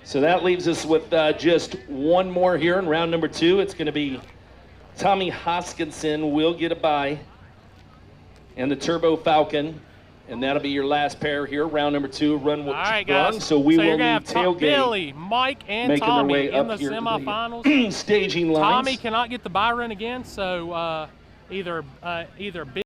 So that leaves us with just one more here in round number 2. It's going to be Tommy Hoskinson will get a bye, and the Turbo Falcon, and that'll be your last pair here. Round number 2, run with All right, brung. guys. So we you're will gonna need have Tailgate Billy, Mike, and making their Tommy way in up the here to semifinals. the staging lines. Tommy cannot get the bye run again, so either Billy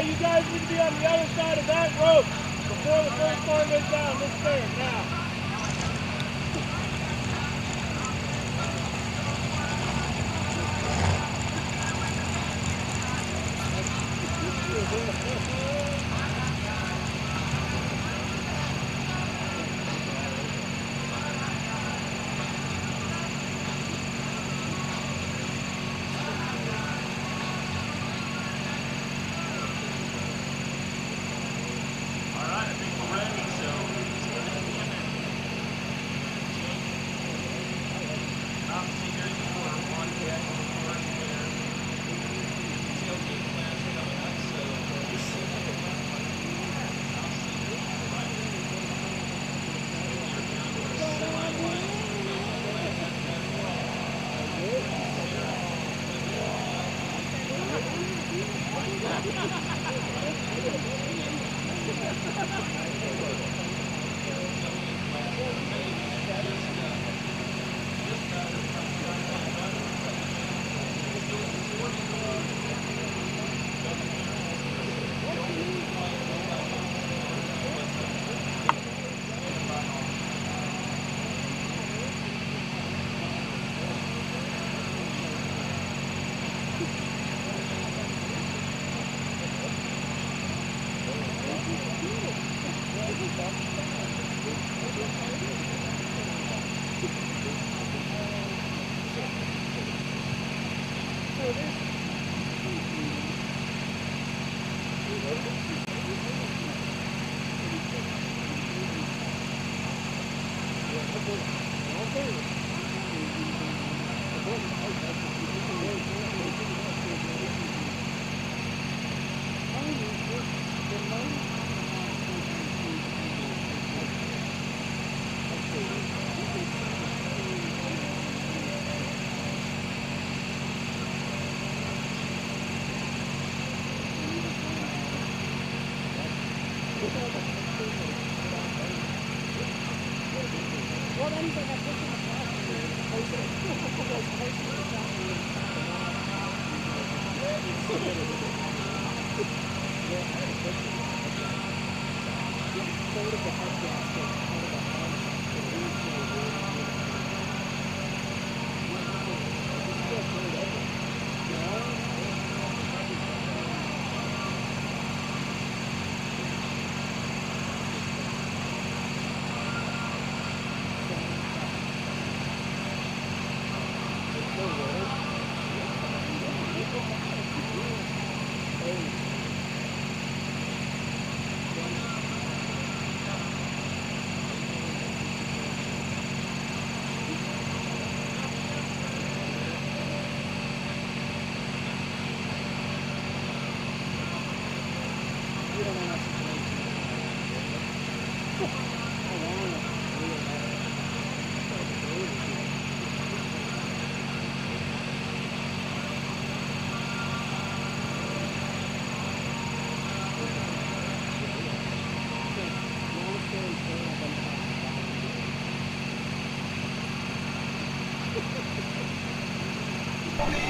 You guys need to be on the other side of that rope before the first car goes down this stairs now.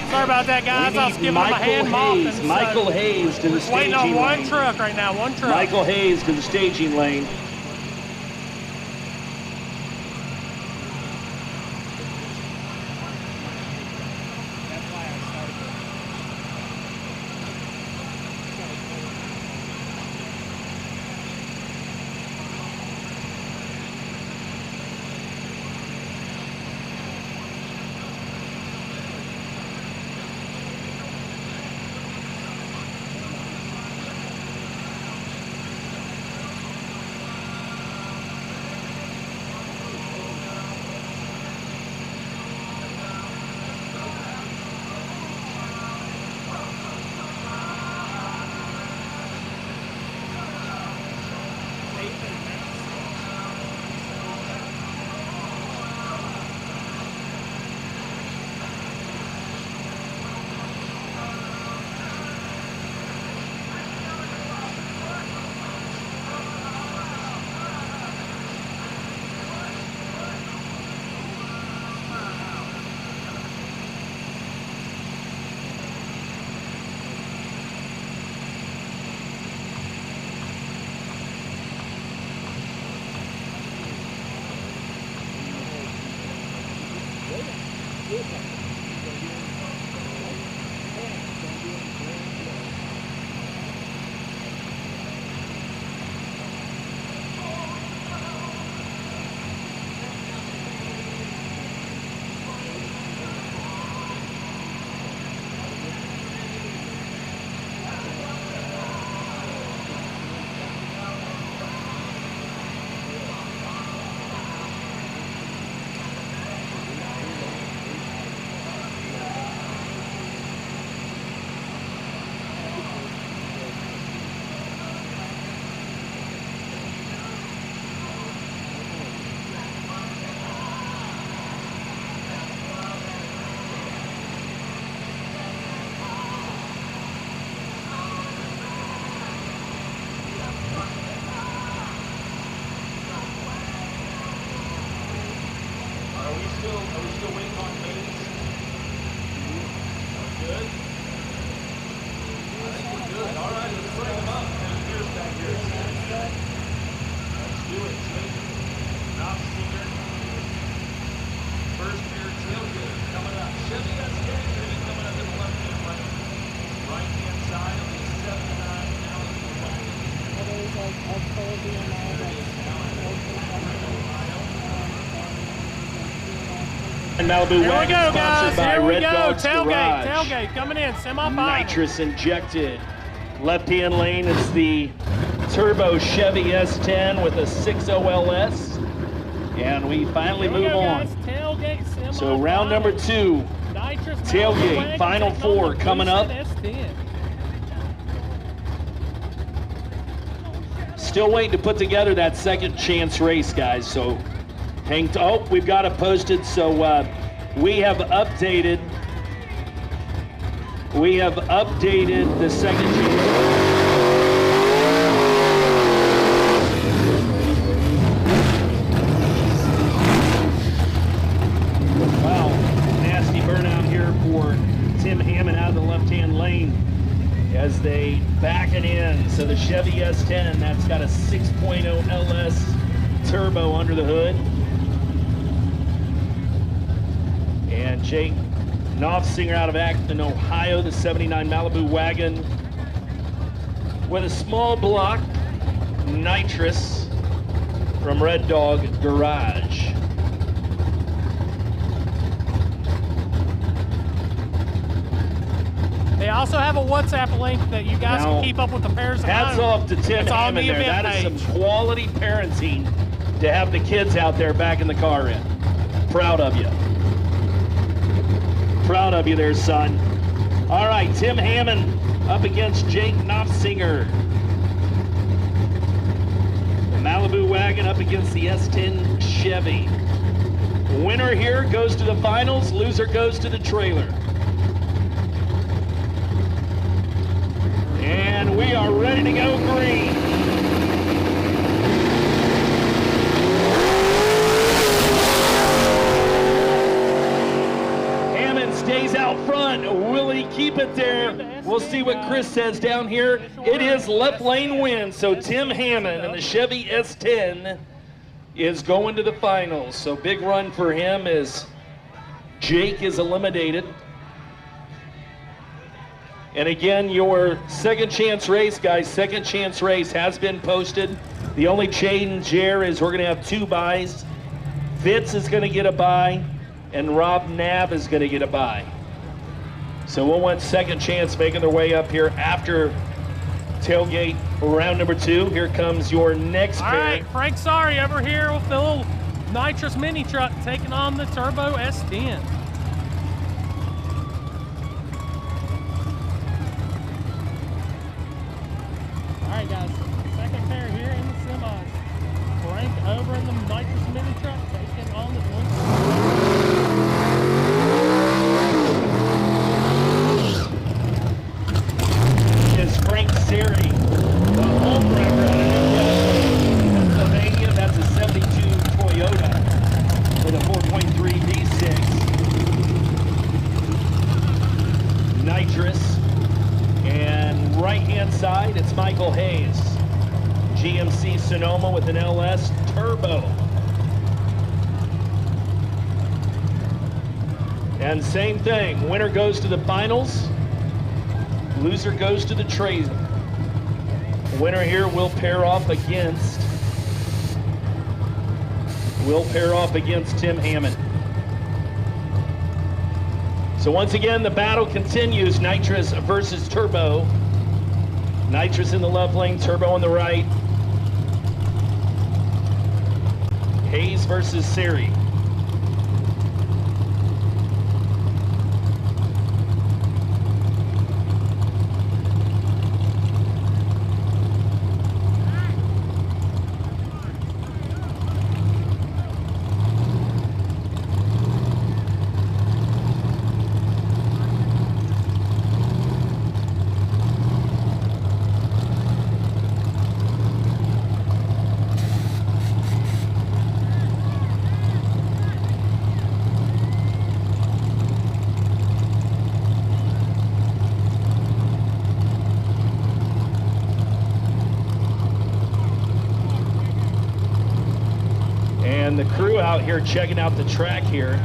Sorry about that, guys. I was giving him a hand mop. And so Michael Hayes to the waiting on staging one lane. truck right now, one truck. Michael Hayes to the staging lane. Malibu Here we Wagon, go, guys. sponsored by Here we Red go. Dogs Garage. Tailgate coming in, semi-final. Nitrous injected. Left-hand lane is the turbo Chevy S10 with a 6.0 LS. And we finally Here we move go, on. guys. Tailgate semi. So round number 2, Nitrous tailgate, Wagon final taking on 4 the coming up. S10. Still waiting to put together that second chance race, guys. So we've got it posted. So we have updated the second chance. Wow, nasty burnout here for Tim Hammond out of the left-hand lane as they back it in. So the Chevy S10, that's got a 6.0 LS turbo under the hood. And Jake Knopfsinger out of Acton, Ohio, the 79 Malibu wagon with a small block nitrous from Red Dog Garage. They also have a WhatsApp link that you guys Now, can keep up with the pairs. Hats off to Tim It's on Hammond the there. event That is page. some quality parenting to have the kids out there backing the car in. Proud of you. Proud of you there, son. All right, Tim Hammond up against Jake Knopfsinger. The Malibu wagon up against the S10 Chevy. Winner here goes to the finals, loser goes to the trailer. And we are ready to go green. Hammond stays out front. Will he keep it there? We'll see what Chris says down here. It is left lane win. So Tim Hammond and the Chevy S10 is going to the finals. So big run for him as Jake is eliminated. And again, your second chance race, guys, second chance race has been posted. The only change here is we're going to have 2 buys. Fitz is going to get a buy, and Rob Nab is going to get a buy. So we'll want second chance making their way up here after tailgate round number 2. Here comes your next All pair. right, Frank Sorry over here with the little nitrous mini truck taking on the turbo S10. All right, guys, second pair here in the semis. Frank over in the nitrous mini truck taking on the Is Frank Siri, the home wrecker out of Pennsylvania. That's a 72 Toyota with a 4.3 V6. Nitrous. And right-hand side, it's Michael Hayes. GMC Sonoma with an LS Turbo. And same thing, winner goes to the finals. Loser goes to the trailer. Winner here will pair off against Tim Hammond. So once again, the battle continues. Nitrous versus Turbo. Nitrous in the left lane, Turbo on the right. Hayes versus Siri. And the crew out here checking out the track here.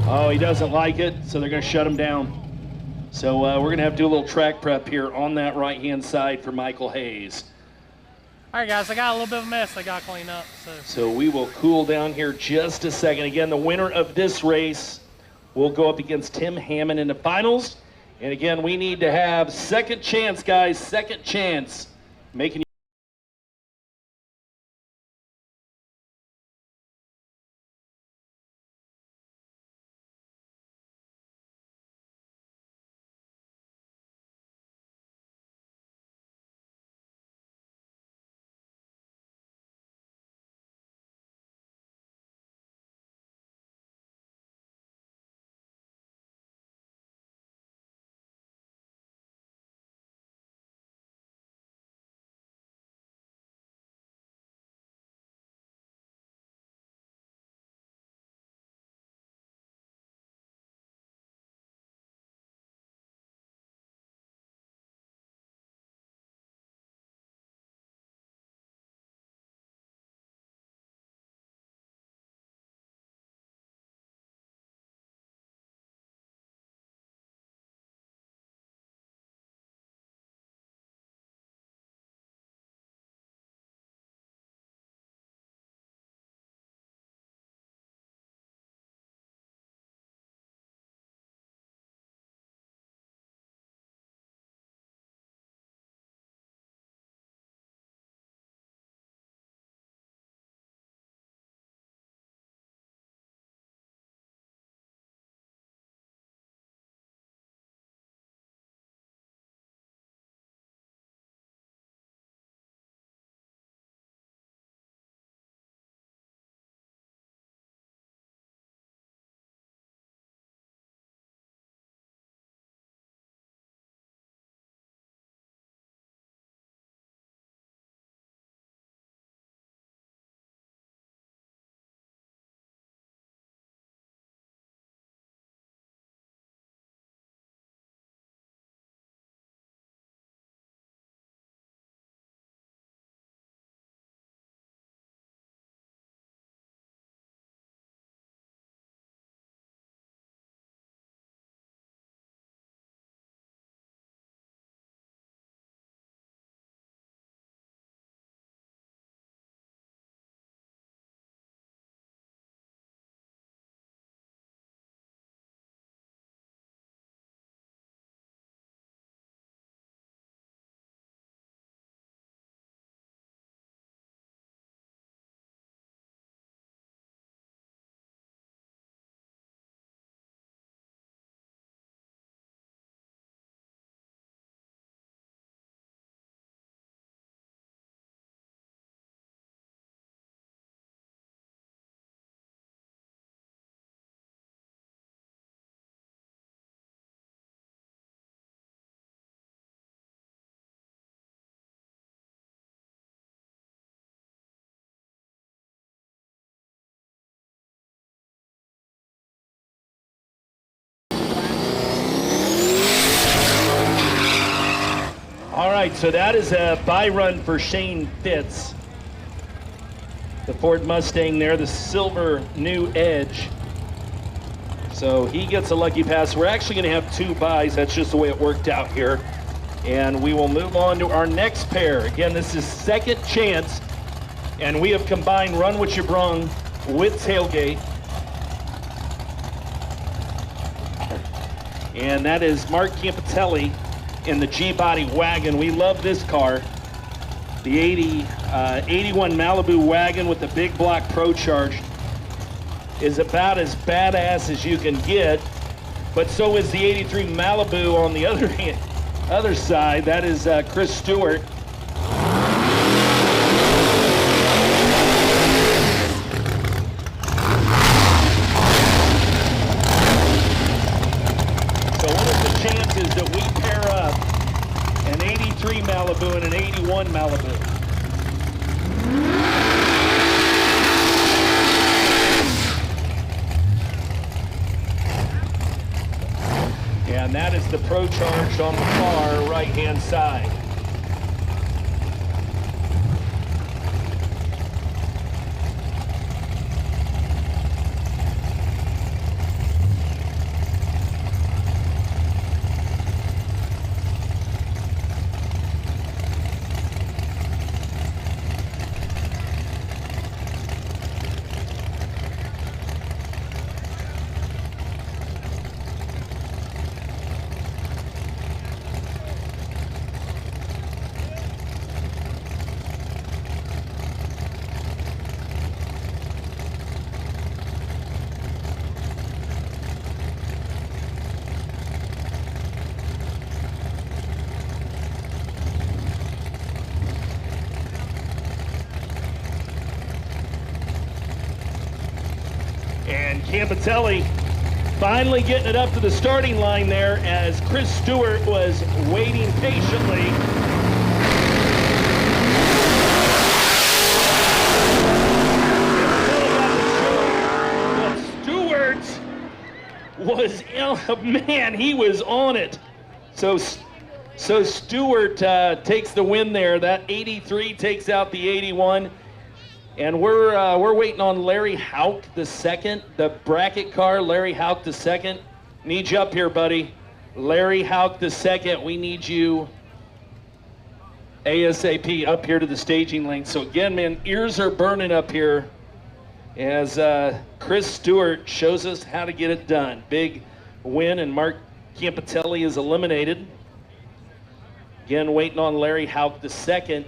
Oh, he doesn't like it, so they're going to shut him down. So we're going to have to do a little track prep here on that right-hand side for Michael Hayes. All right, guys, I got a little bit of a mess I got to clean up. So we will cool down here just a second. Again, the winner of this race will go up against Tim Hammond in the finals. And again, we need to have second chance, guys, second chance. Making all right, so that is a bye run for Shane Fitz. The Ford Mustang there, the silver new Edge. So he gets a lucky pass. We're actually going to have two buys. That's just the way it worked out here. And we will move on to our next pair. Again, this is second chance. And we have combined Run What You Brung with Tailgate. And that is Mark Campitelli in the G-Body wagon. We love this car. The 81 Malibu wagon with the big block Pro Charge is about as badass as you can get, but so is the 83 Malibu on the other side. That is Chris Stewart. Malibu and an 81 Malibu. And that is the Pro Charged on the far right-hand side. Campitelli finally getting it up to the starting line there as Chris Stewart was waiting patiently. Stewart was, man, he was on it. So Stewart takes the win there. That 83 takes out the 81. And we're waiting on Larry Hauk the second, the bracket car. Larry Hauk the second. Need you up here, buddy. Larry Hauk the second. We need you ASAP up here to the staging lane. So again, man, ears are burning up here as Chris Stewart shows us how to get it done. Big win, and Mark Campitelli is eliminated. Again, waiting on Larry Hauk the second.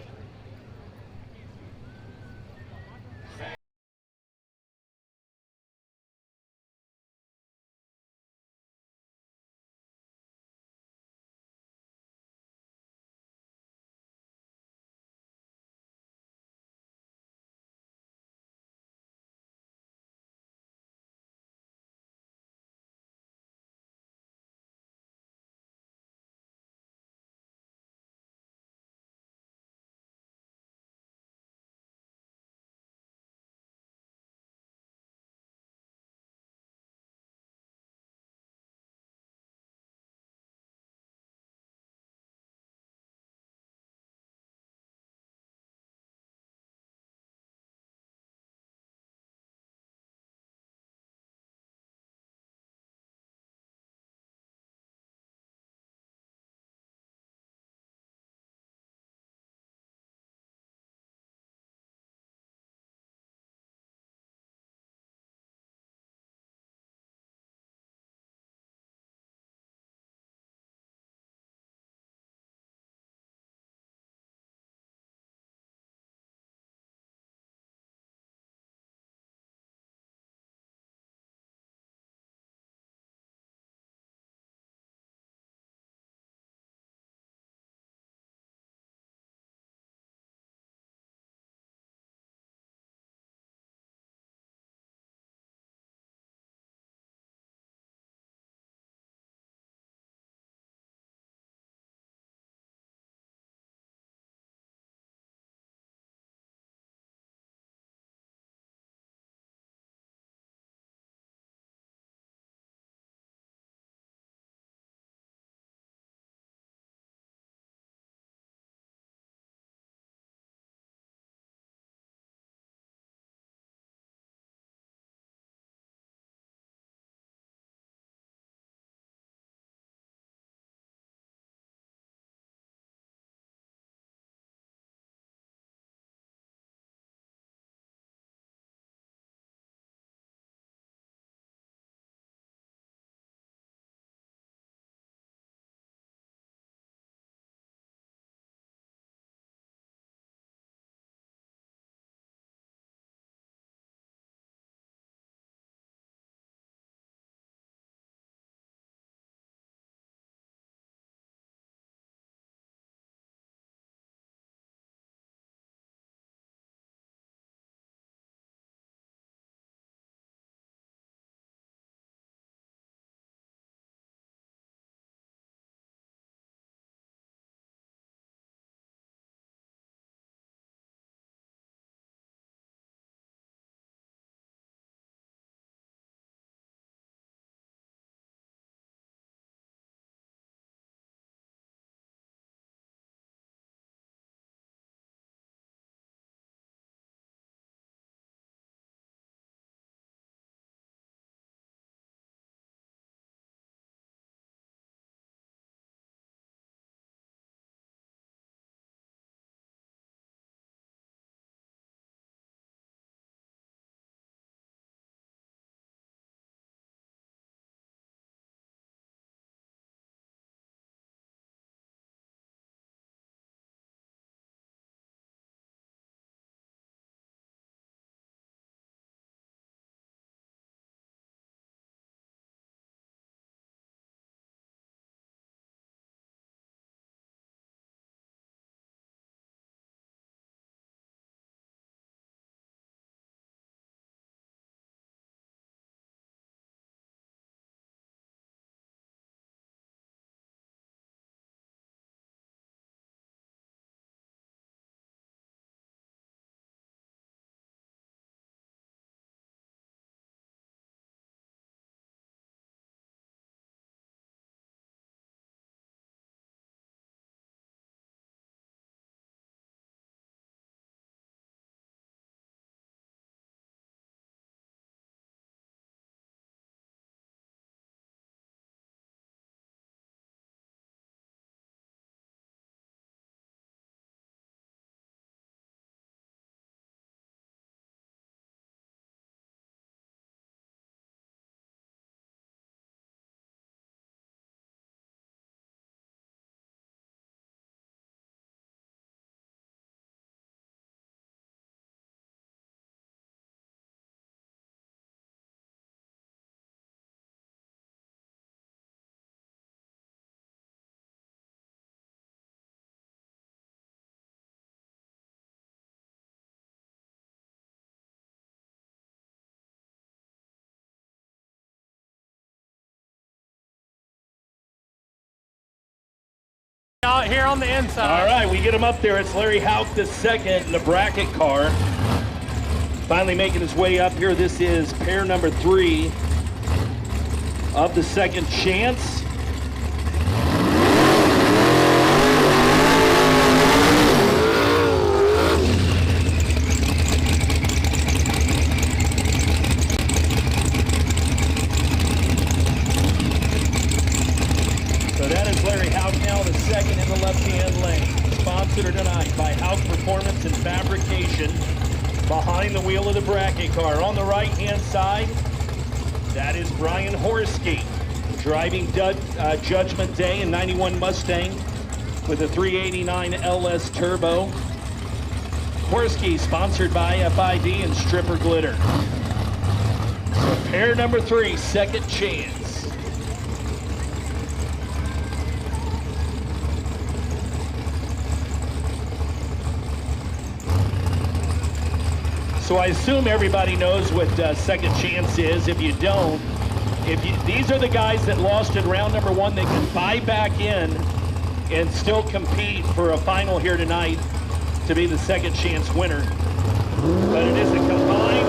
here on the inside. All right, we get him up there. It's Larry Houck the second in the bracket car. Finally making his way up here. This is pair number 3 of the second chance. So that is Larry Houck now, the second in the left-hand lane. Sponsored tonight by Houck Performance and Fabrication. Behind the wheel of the bracket car. On the right-hand side, that is Brian Horsky, driving Judgment Day in 91 Mustang with a 389 LS Turbo. Horsky, sponsored by FID and Stripper Glitter. So pair number 3, second chance. So I assume everybody knows what second chance is. If you don't, these are the guys that lost in round number 1. They can buy back in and still compete for a final here tonight to be the second chance winner. But it is a combined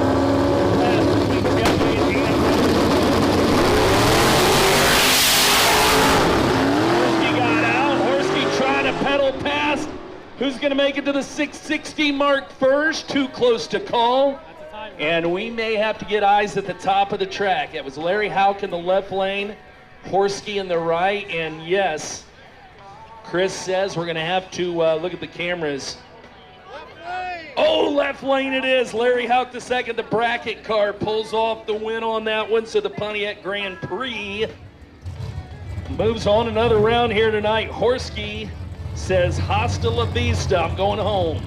class between Tailgate and Horsky got out. Horsky trying to pedal past. Who's going to make it to the 660 mark first? Too close to call. And we may have to get eyes at the top of the track. It was Larry Houck in the left lane, Horsky in the right, and yes, Chris says we're going to have to look at the cameras. Oh, left lane it is. Larry Houck the second. The bracket car pulls off the win on that one, so the Pontiac Grand Prix moves on another round here tonight. Horsky says, hasta la vista, I'm going home.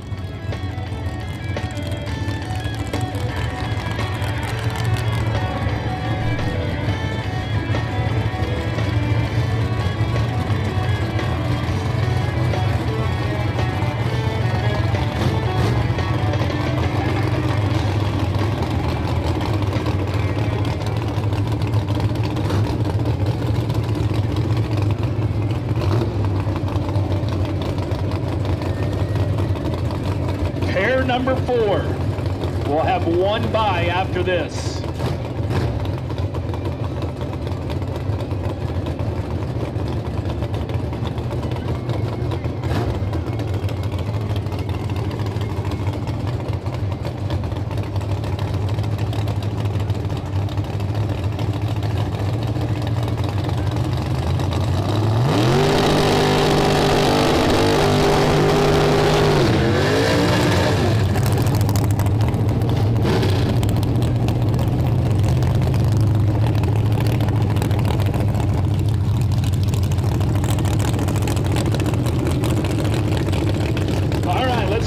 Number 4. We'll have one bye after this.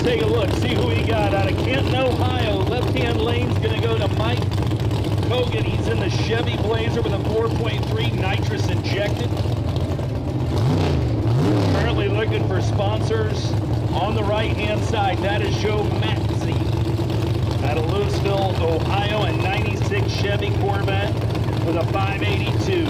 Take a look, see who we got out of Canton, Ohio. Left-hand lane's gonna go to Mike Kogan. He's in the Chevy Blazer with a 4.3 nitrous injected. Currently looking for sponsors. On the right-hand side, that is Joe Maxey out of Louisville, Ohio, a 96 Chevy Corvette with a 582.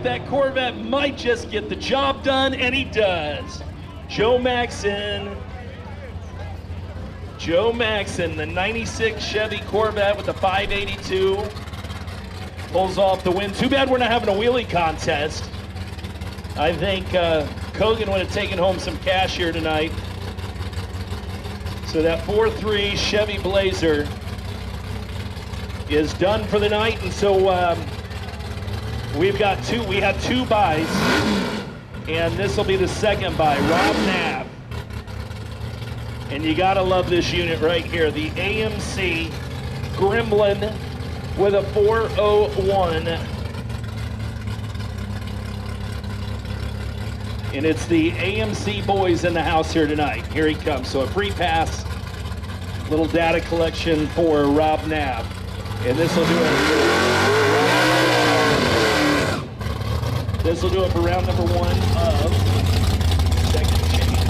That Corvette might just get the job done, and he does. Joe Maxon, the 96 Chevy Corvette with the 582, pulls off the win. Too bad we're not having a wheelie contest. I think Kogan would have taken home some cash here tonight. So that 4.3 Chevy Blazer is done for the night, and so we had two buys, and this will be the second buy. Rob Nav. And you gotta love this unit right here, the AMC Gremlin with a 401 And it's the AMC boys in the house here tonight. Here he comes. So a free pass, little data collection for Rob Nav. And this will do it. This will do it for round number 1 of Second Chance.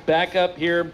Back up here.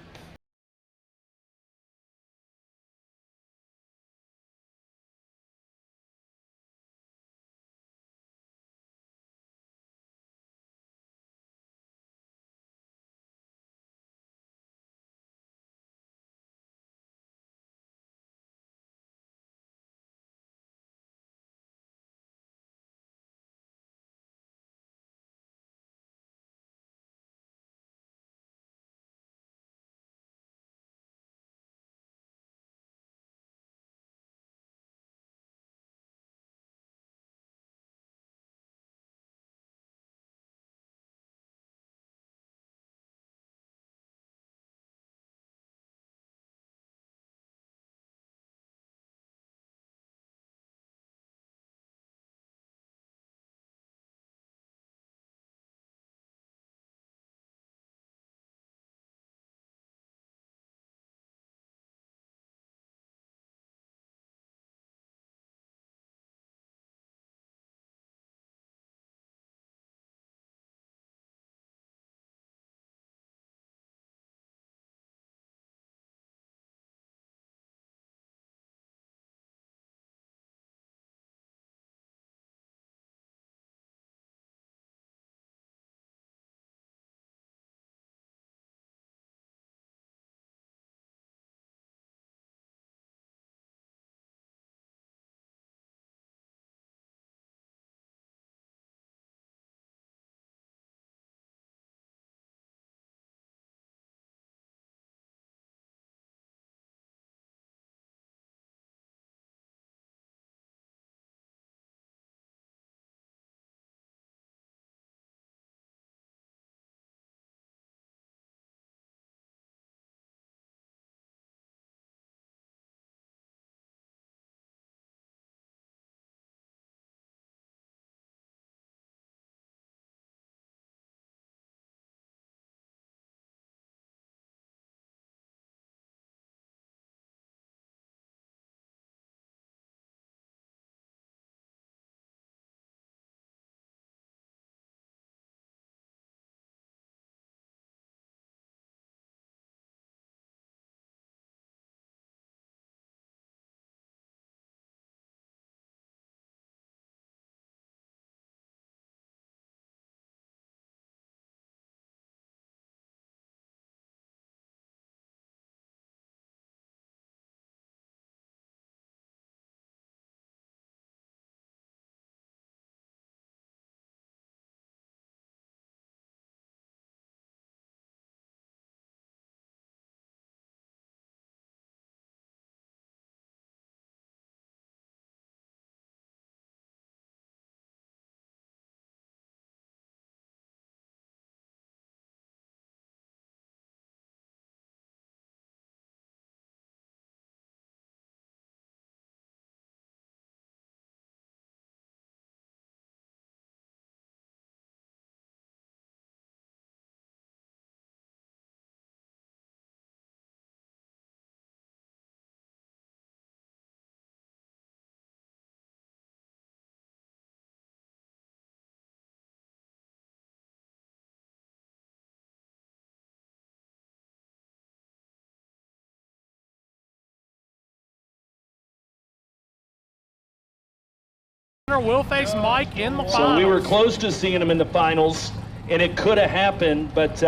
Will face Mike in the finals. So we were close to seeing him in the finals, and it could have happened, but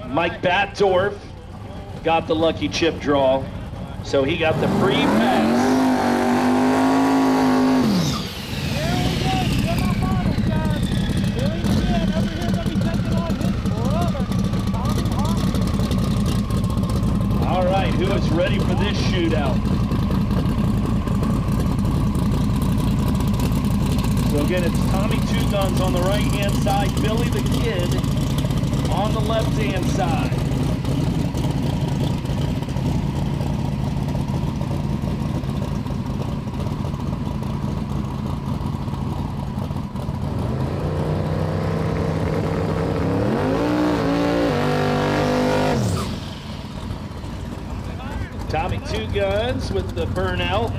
Mike Batdorf got the lucky chip draw, so he got the free pass. All right, who is ready for this shootout? So again, it's Tommy Two Guns on the right-hand side, Billy the Kid on the left-hand side. Tommy Two Guns with the burnout.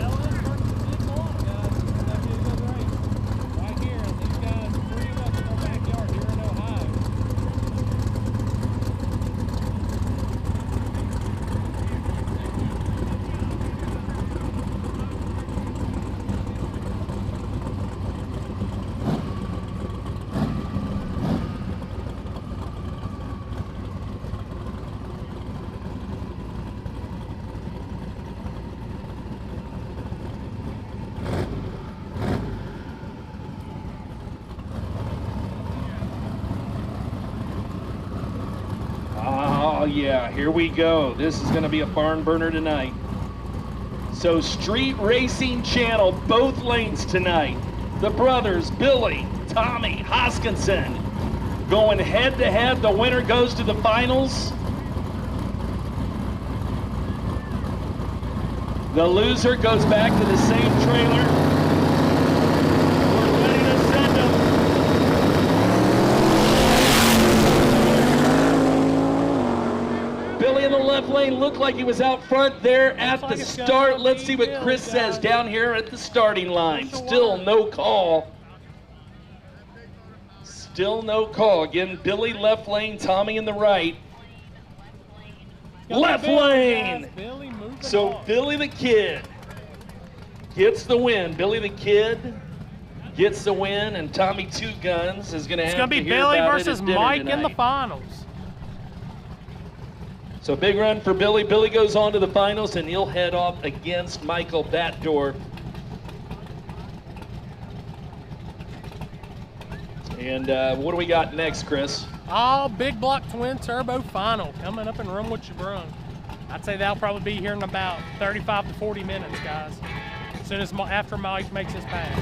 Oh yeah, here we go. This is going to be a barn burner tonight. So Street Racing Channel, both lanes tonight. The brothers, Billy, Tommy, Hoskinson, going head to head. The winner goes to the finals. The loser goes back to the same trailer. We're ready to send them. Billy in the left lane looked like he was out front there at the start. Let's see what Chris says down here at the starting line. Still no call. Still no call. Again, Billy left lane, Tommy in the right. Left lane! So Billy the Kid gets the win. Billy the Kid gets the win, and Tommy Two Guns is going to have to hear Billy about versus it at dinner Mike tonight. in the finals. So big run for Billy. Billy goes on to the finals, and he'll head off against Michael Batdorf. And what do we got next, Chris? Big block twin turbo final coming up in Run What You Brung. I'd say that'll probably be here in about 35 to 40 minutes, guys. As soon as after Mike makes his pass.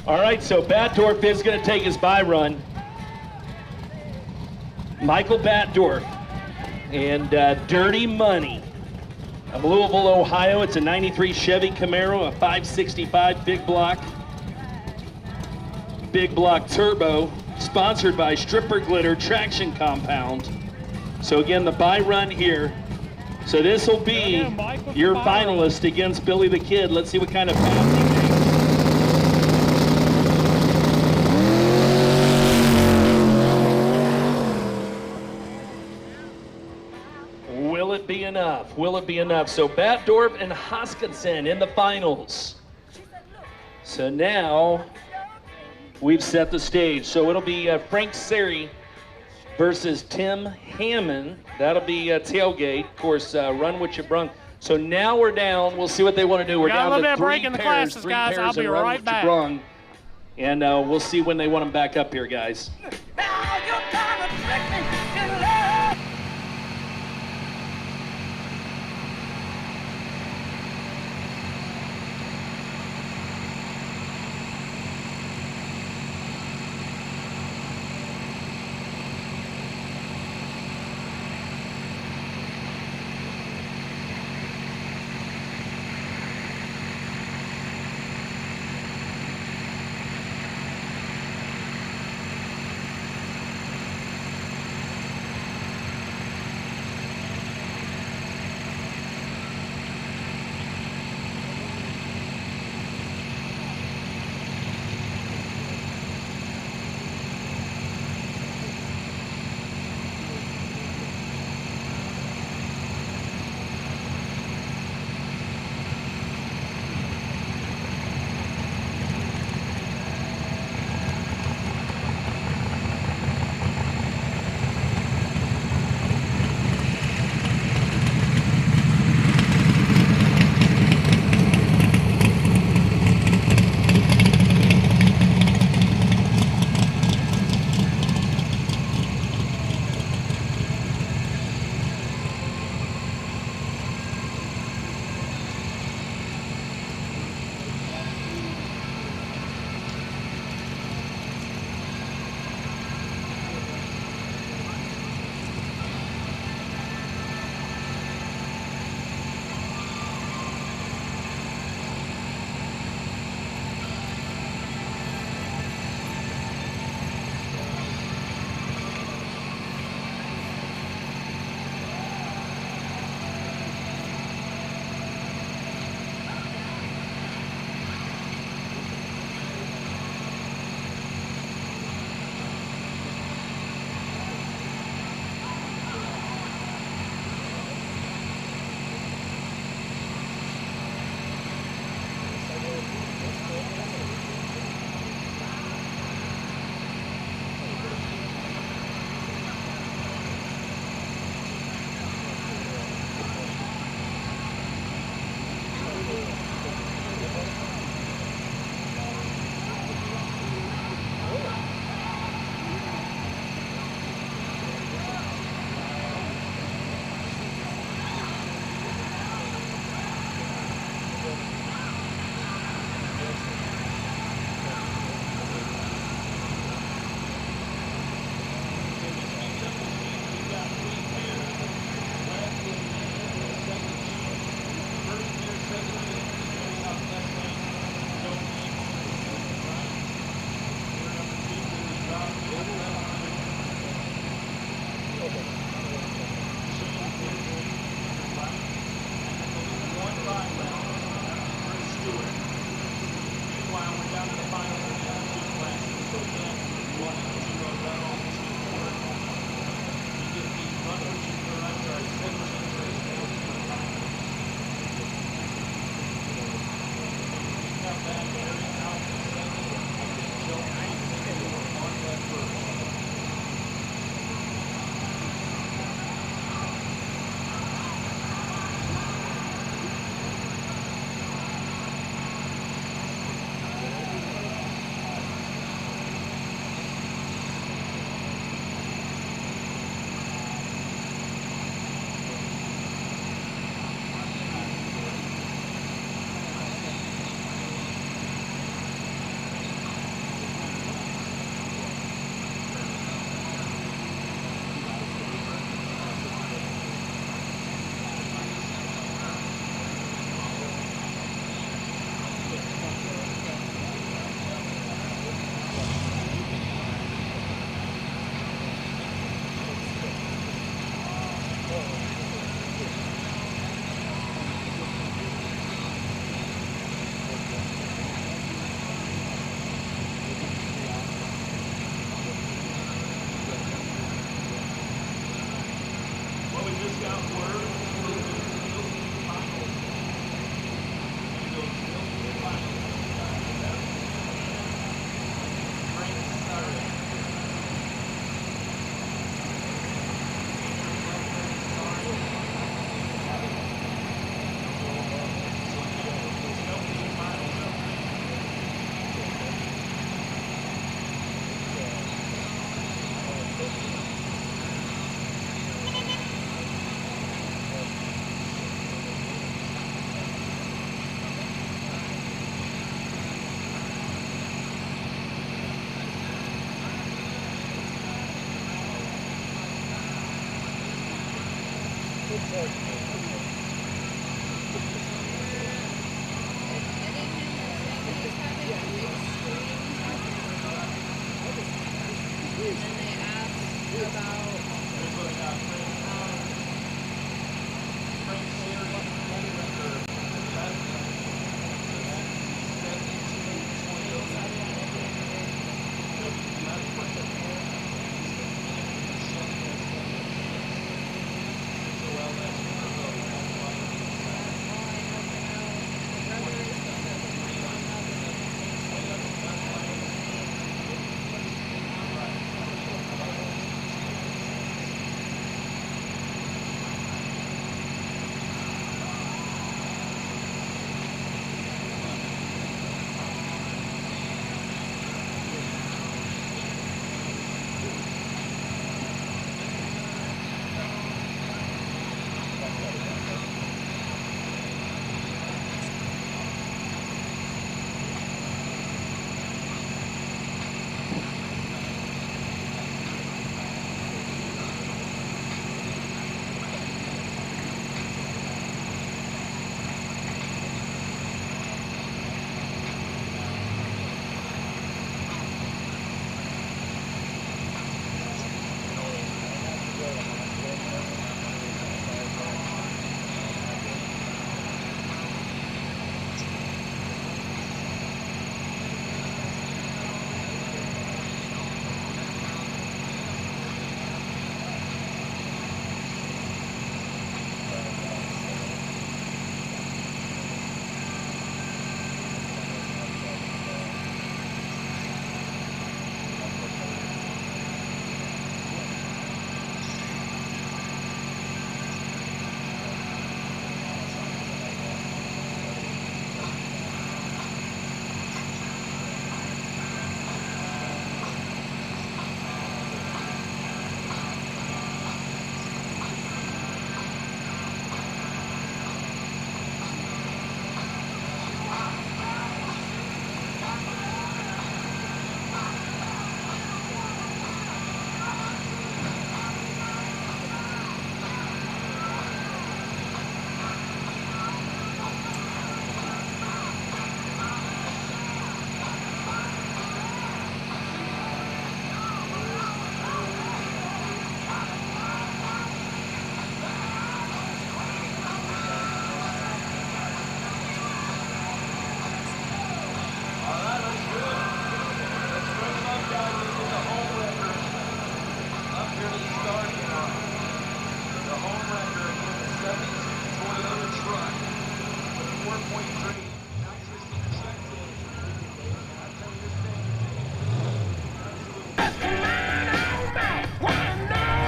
All right, so Batdorf is going to take his bye run. Michael Batdorf and Dirty Money of Louisville, Ohio. It's a 93 Chevy Camaro, a 565 big block turbo, sponsored by Stripper Glitter Traction Compound. So again, the bye run here. So this will be your finalist against Billy the Kid. Let's see what kind of pass he makes. Will it be enough? Will it be enough? So Batdorf and Hoskinson in the finals. So now we've set the stage. So it'll be Frank Seri versus Tim Hammond. That'll be Tailgate. Of course, Run What You Brung. So now we're down. We'll see what they want to do. We're down to three pairs. Three pairs I'll be and Run right What back. You Brung. And we'll see when they want them back up here, guys. Now you're trying to trick me in love.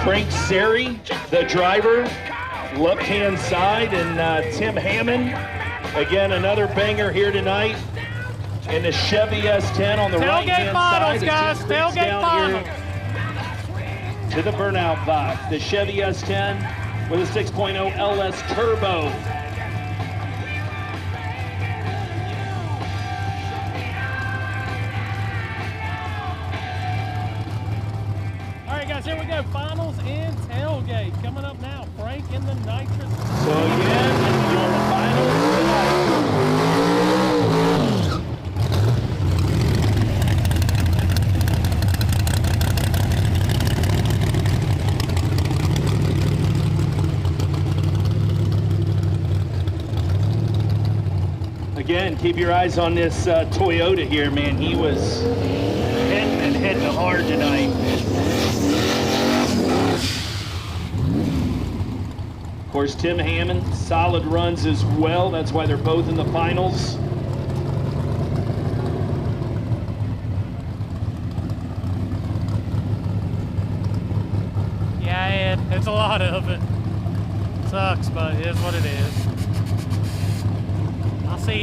Frank Seri, the driver, left-hand side, and Tim Hammond. Again, another banger here tonight in the Chevy S10 on the right-hand side. Tailgate finals, guys. Tailgate finals. To the burnout box, the Chevy S10 with a 6.0 LS Turbo. All right, guys, here we go. Finals in Tailgate. Coming up now, Frank in the nitrous. So again, your finals tonight. Again, keep your eyes on this Toyota here, man. He was hitting hard tonight. Of course, Tim Hammond, solid runs as well. That's why they're both in the finals. Yeah, it's a lot of it. Sucks, but it is what it is.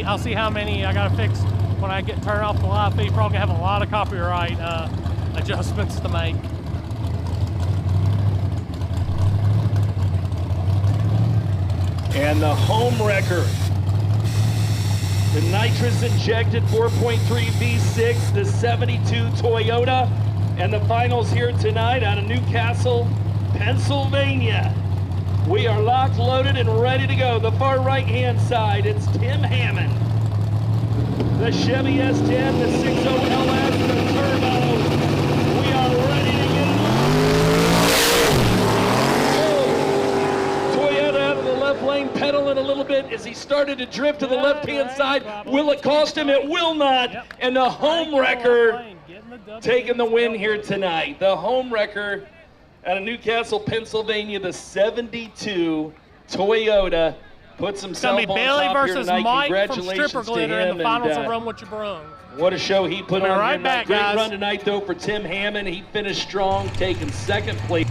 I'll see how many I gotta fix when I get turned off the live feed. Probably have a lot of copyright adjustments to make. And the home wrecker, the nitrous injected 4.3 V6, the 72 Toyota, and the finals here tonight out of Newcastle, Pennsylvania. We are locked, loaded, and ready to go. The far right-hand side, it's Tim Hammond. The Chevy S10, the 60 LS, the Turbo. We are ready to get it. Toyota out of the left lane, pedaling a little bit as he started to drift to the left-hand side. Will it cost him? It will not. And the home wrecker taking the win here tonight. The home wrecker out of Newcastle, Pennsylvania, the 72 Toyota puts himself It's on going to be Billy top here versus tonight. Mike from Congratulations Stripper to Glitter in him. the finals And, of Run What You Brung. what a show he put We'll be on right here tonight. back, Great guys. run tonight, though, for Tim Hammond. He finished strong, taking second place.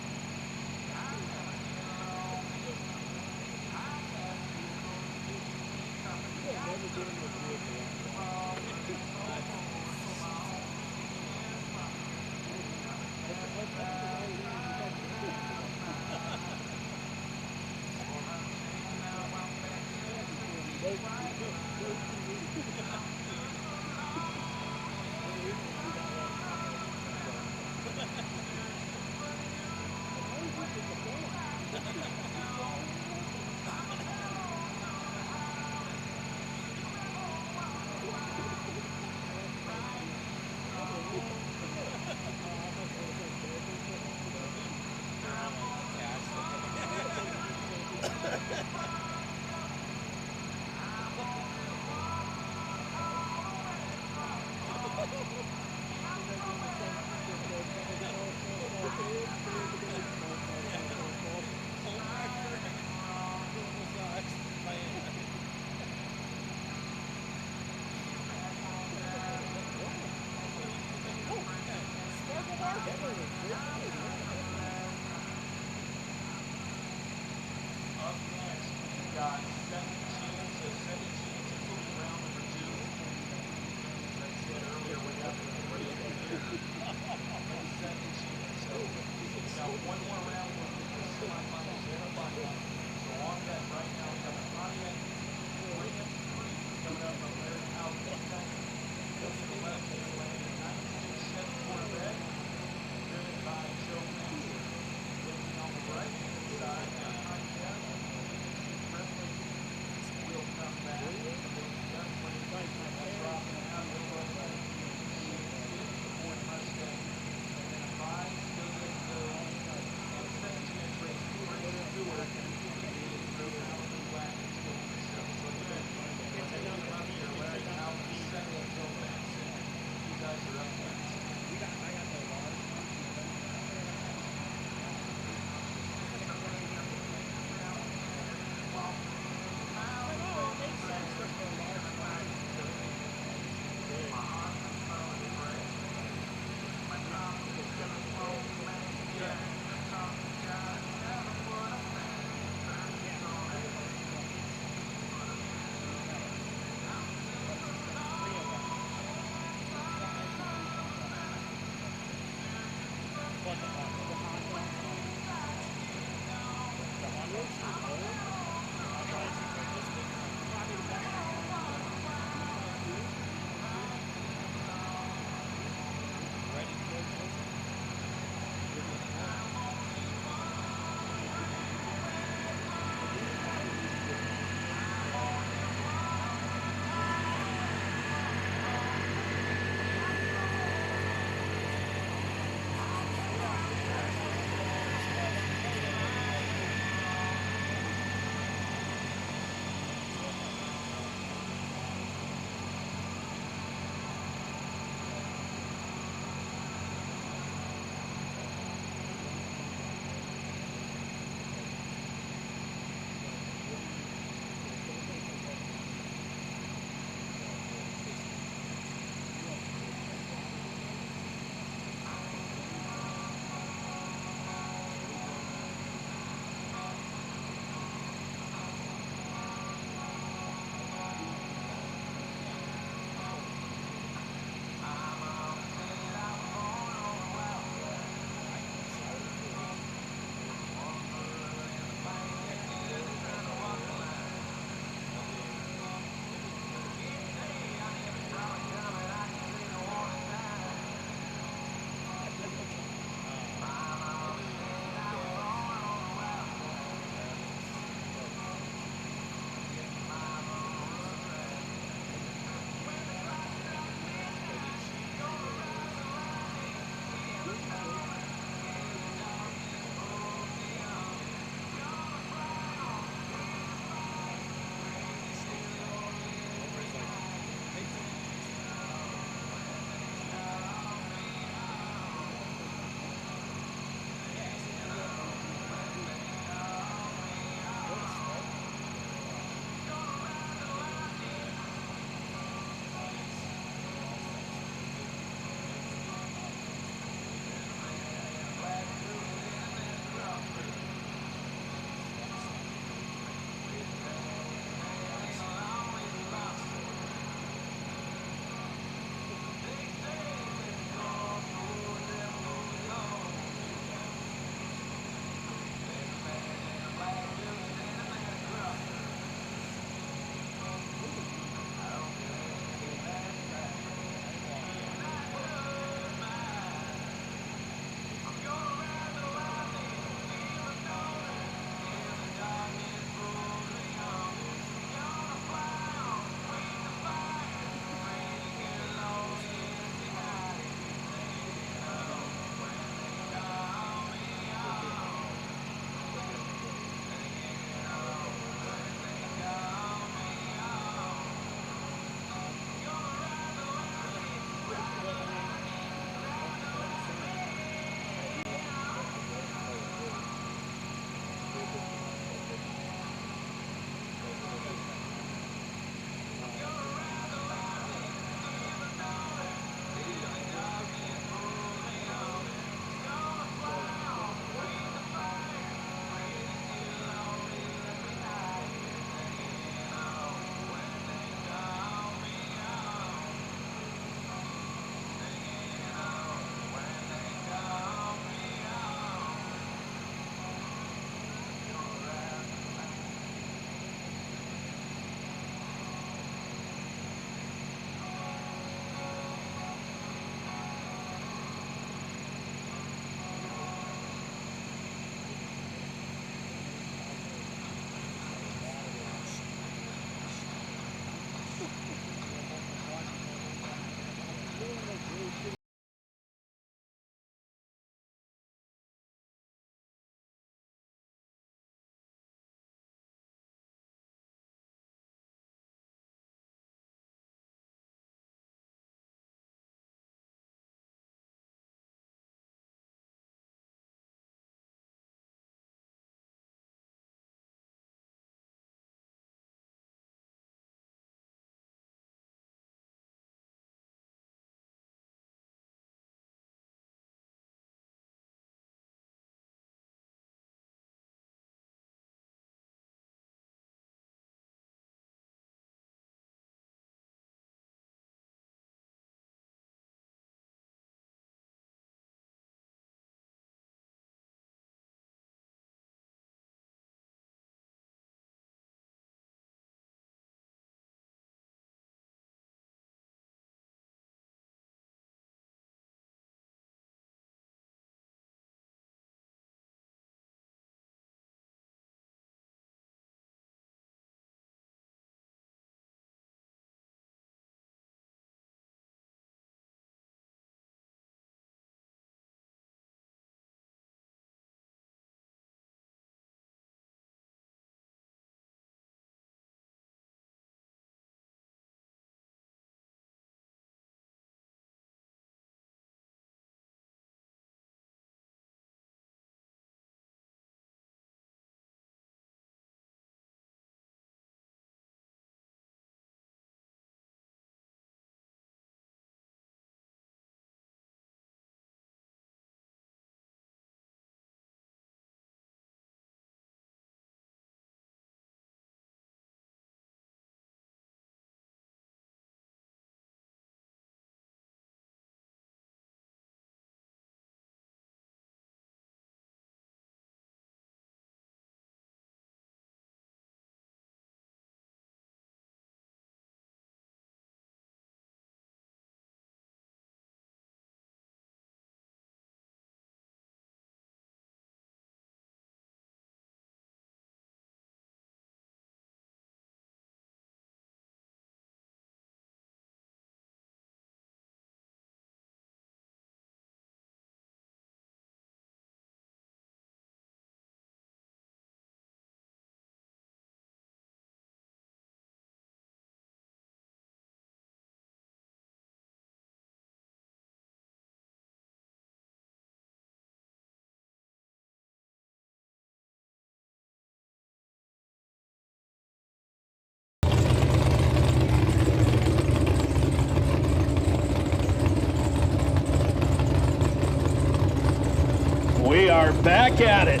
are back at it.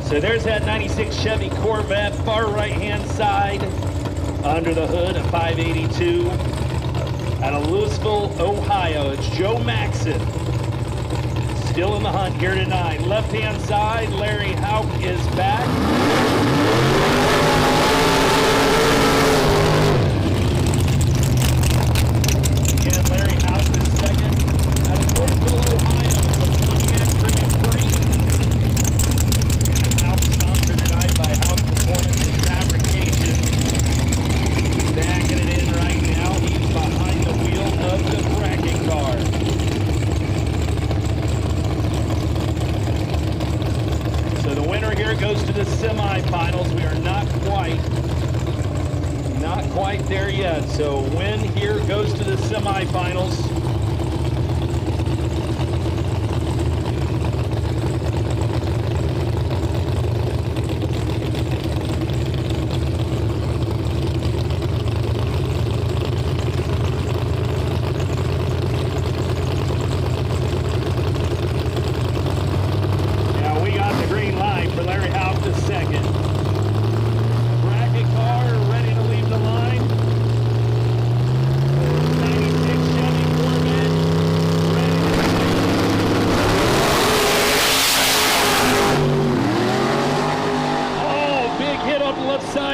So there's that 96 Chevy Corvette, far right-hand side, under the hood, a 582. Out of Louisville, Ohio, it's Joe Maxson. Still in the hunt here tonight. Left-hand side, Larry Houck is back. Again, Larry Houck is second. Out of Louisville, Ohio, the Pontiac Grand Prix. And Houck sponsored tonight by Houck Performance and Fabrication. Backing it in right now. He's behind the wheel of the bracket car. So the winner here goes to the semifinals. We are not quite there yet. So win here goes to the semifinals.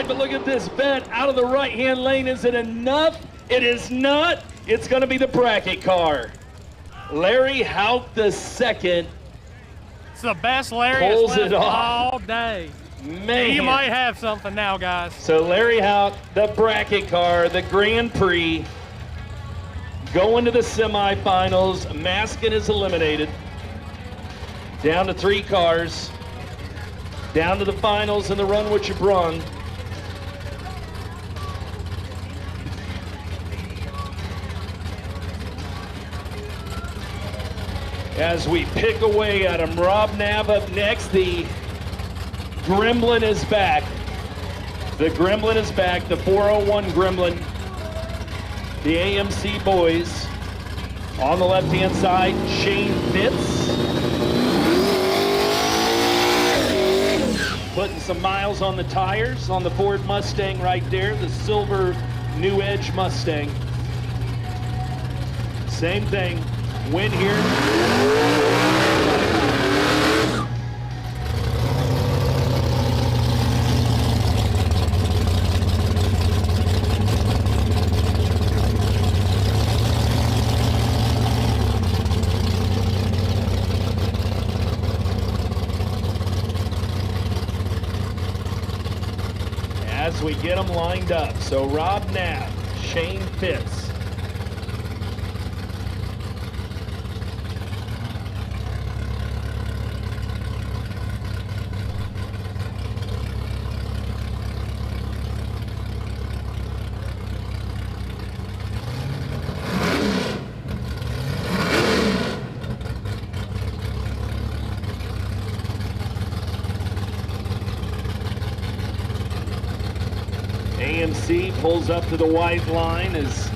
But look at this bet out of the right-hand lane. Is it enough? It is not. It's going to be the bracket car. Larry Houck the second. It's the best Larry has Pulls left it off. all day. Man. You might have something now, guys. So Larry Houck, the bracket car, the Grand Prix, going to the semifinals. Maskin is eliminated. Down to 3 cars. Down to the finals in the run with your brung. As we pick away at him, Rob Nav up next. The Gremlin is back. The Gremlin is back. The 401 Gremlin. The AMC boys. On the left-hand side, Shane Fitz. Putting some miles on the tires on the Ford Mustang right there. The silver New Edge Mustang. Same thing. Win here. As we get them lined up. So Rob Knapp, Shane Fitz. AMC pulls up to the white line as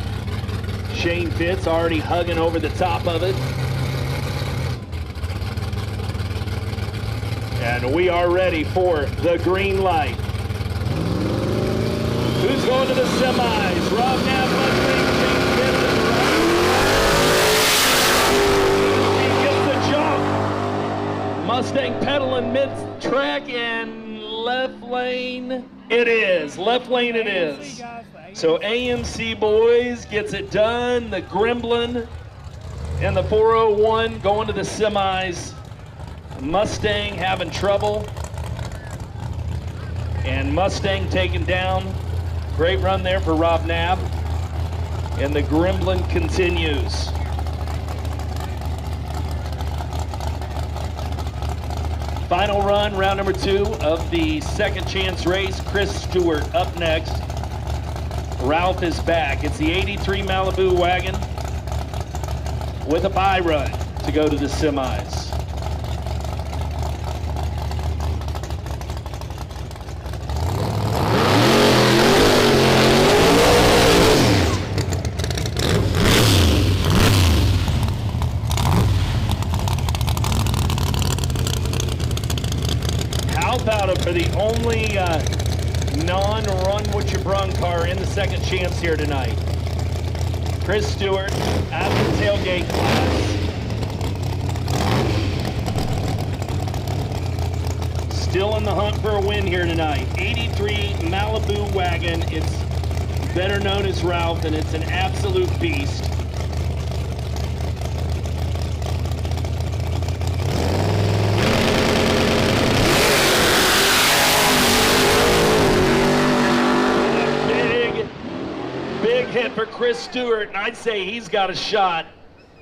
Shane Fitz already hugging over the top of it. And we are ready for the green light. Who's going to the semis? Rob Knapp, Mustang, Shane Fitz is right. He gets the jump. Mustang pedaling mid-track and left lane. It is. Left lane it is. So AMC boys gets it done. The Gremlin and the 401 going to the semis. Mustang having trouble. And Mustang taken down. Great run there for Rob Knapp. And the Gremlin continues. Final run, round number 2 of the second chance race. Chris Stewart up next. Ralph is back. It's the 83 Malibu wagon with a bye run to go to the semis. Ralph out of for the only non-run with your brung car in the second chance here tonight. Chris Stewart out of the tailgate class. Still in the hunt for a win here tonight. 83 Malibu wagon. It's better known as Ralph, and it's an absolute beast. Big hit for Chris Stewart, and I'd say he's got a shot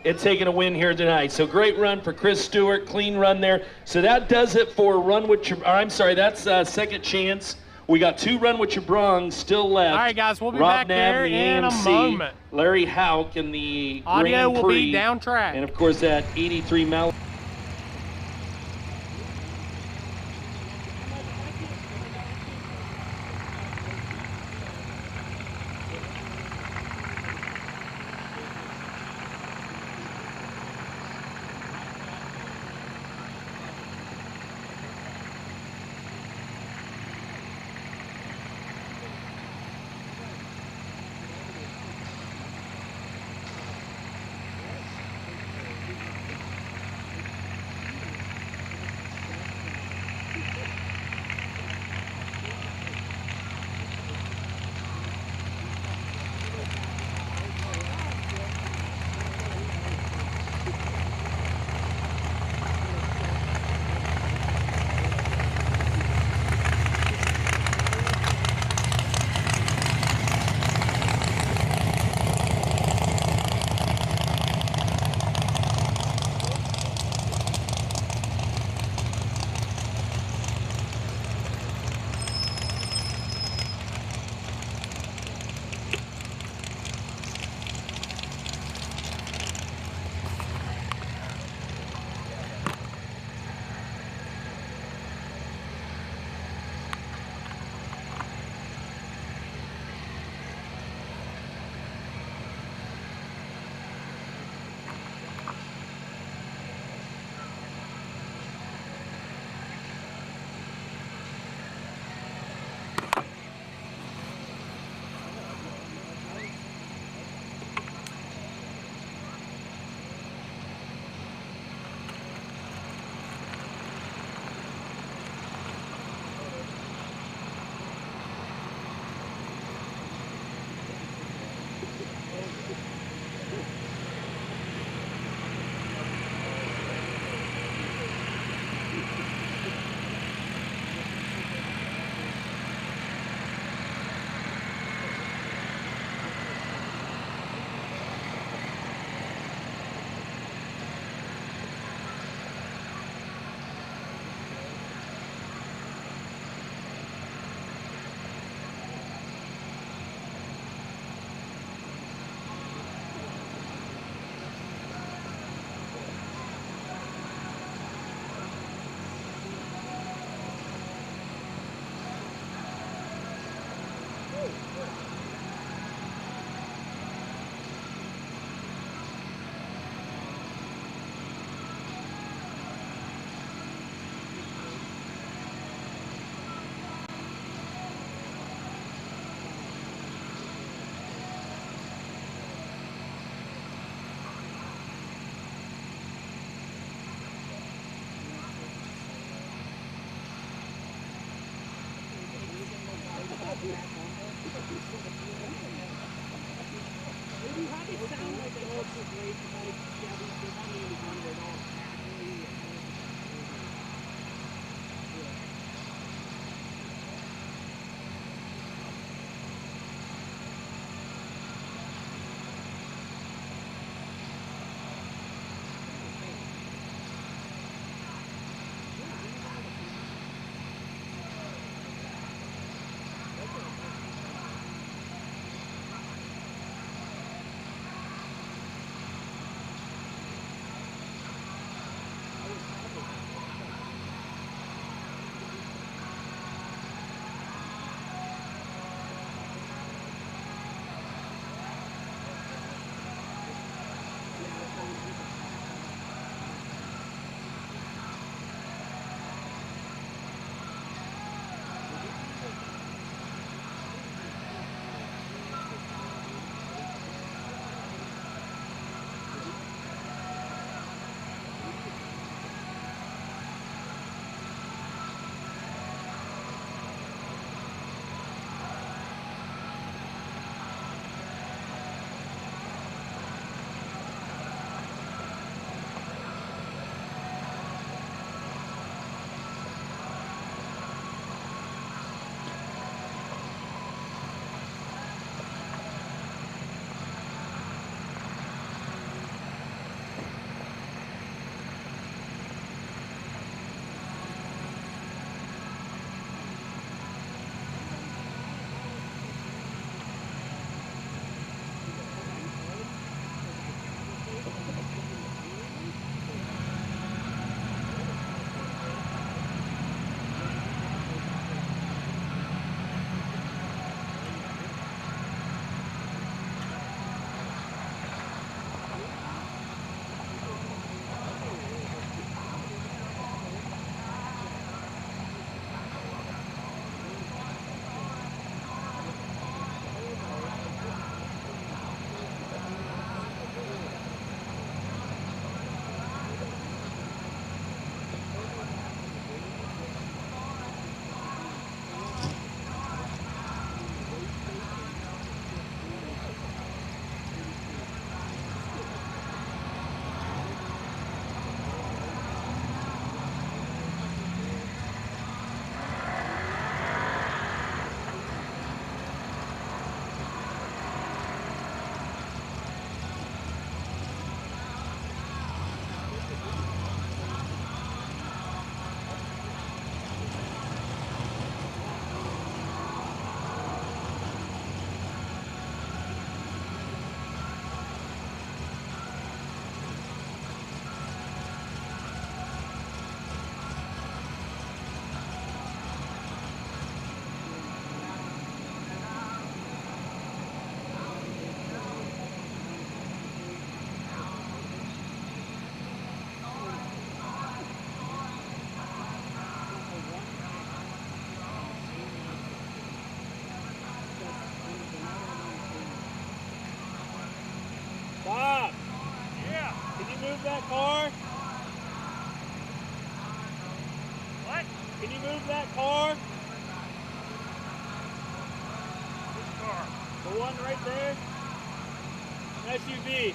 at taking a win here tonight. So great run for Chris Stewart, clean run there. So that does it for run with your, I'm sorry, that's second chance. We got 2 run with your brung still left. All right, guys, we'll be Rob back there Nab, the in AMC, a moment. Larry Houck in the Audio Grand will Prix, be down track. and of course that 83 Malibu. is that car? Which car? The one right there? SUV.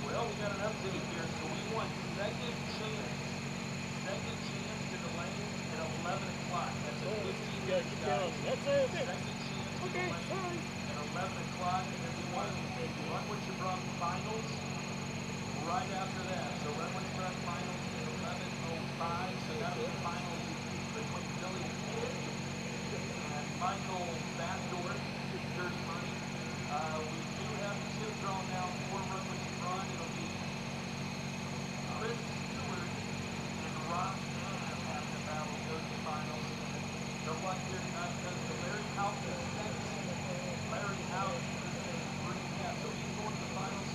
Well, we got an update here, so we want second chance to the lane at 11 o'clock. That's a 15-minute guys. That's it. Second chance to the lane at 11 o'clock, and then we want Run What You Brung finals right after that. So Run What You Brung finals at 11:05. So that'll be the finals between Billy and Ed and Michael Backdoor, Dirty Money. We do have the tip drawn now for Run What You Brung. It'll be Chris Stewart and Rob Nam have the battle go to the finals. No luck here tonight because the Larry House is next. Larry House is a pretty so he's going to the finals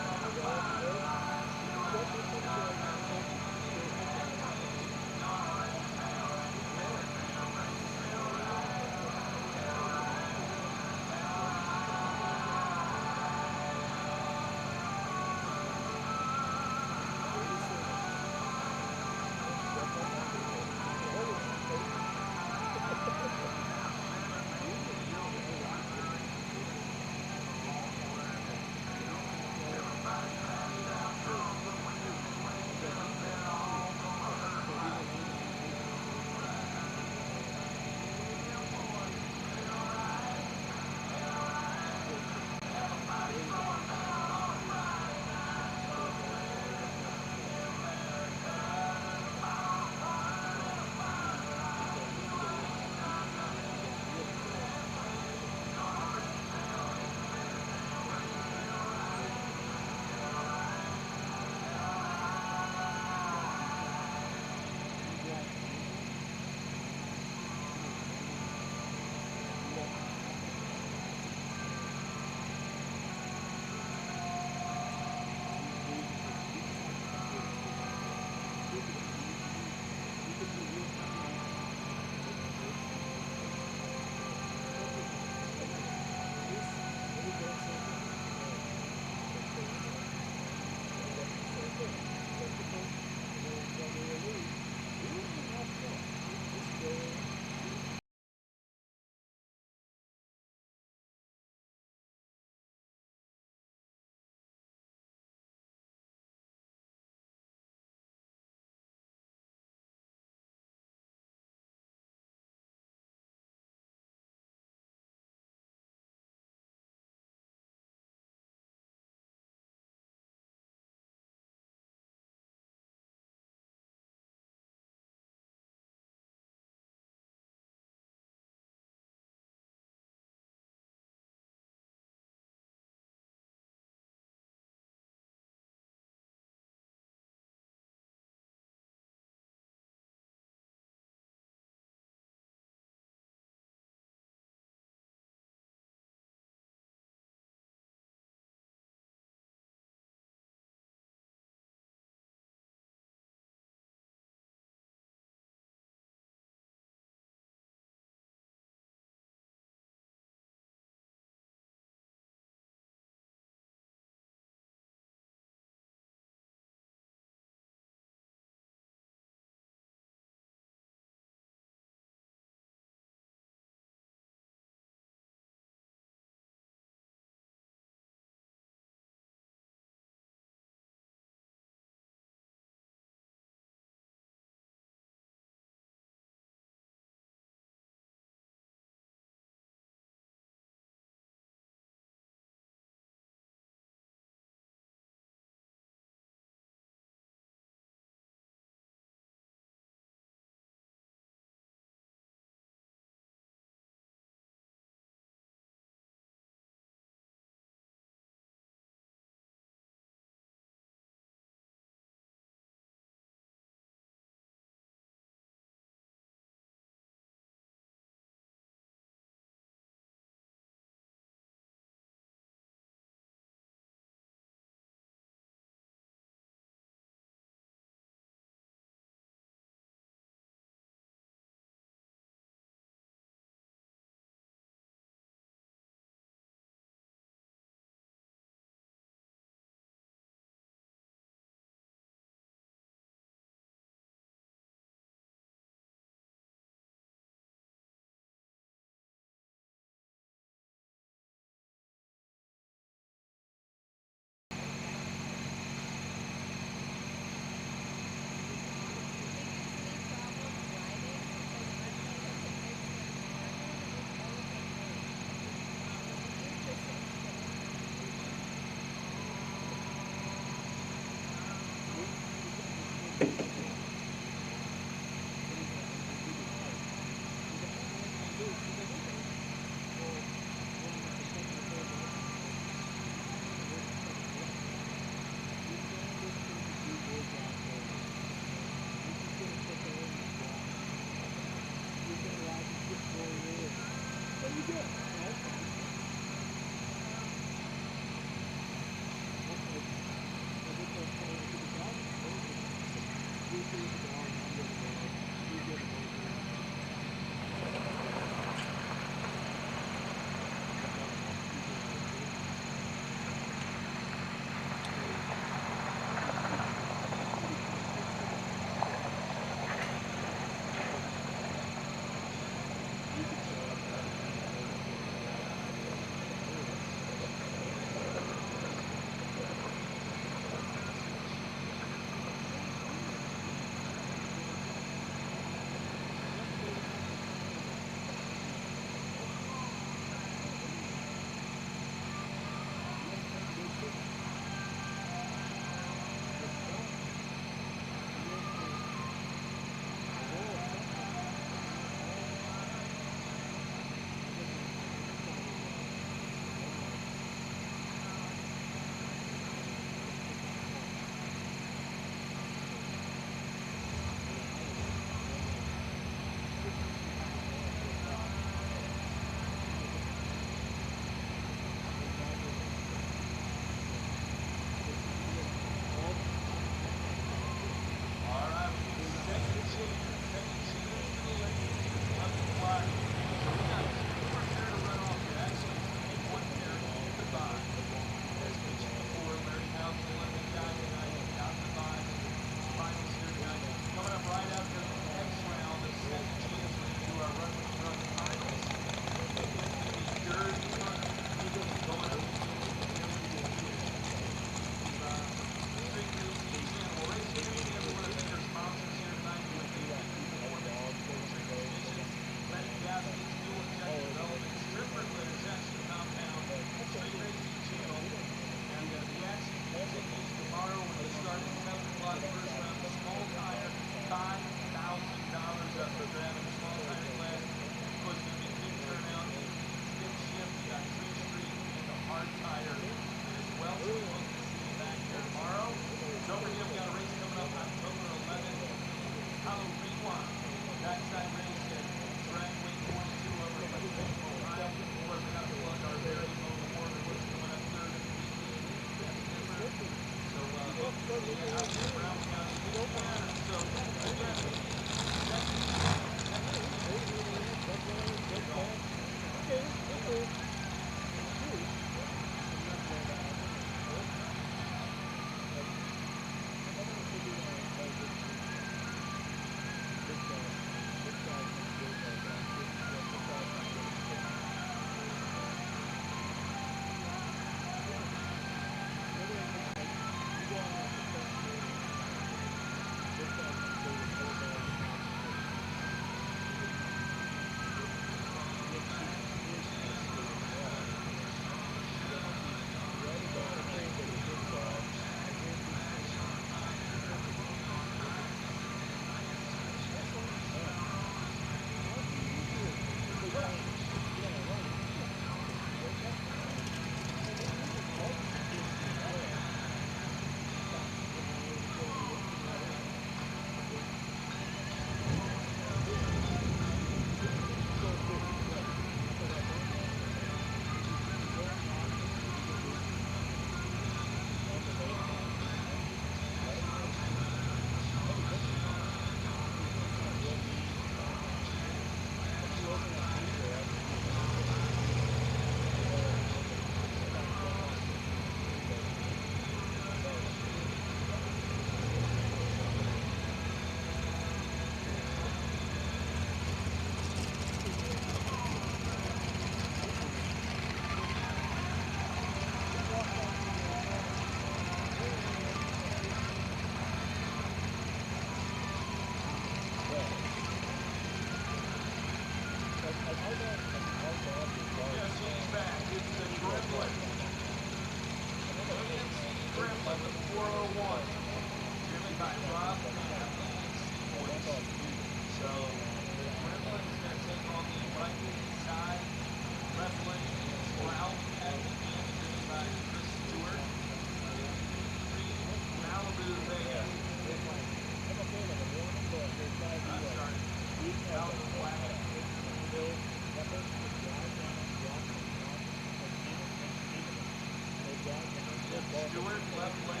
Stewart, left lane.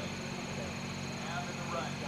Nav in the right.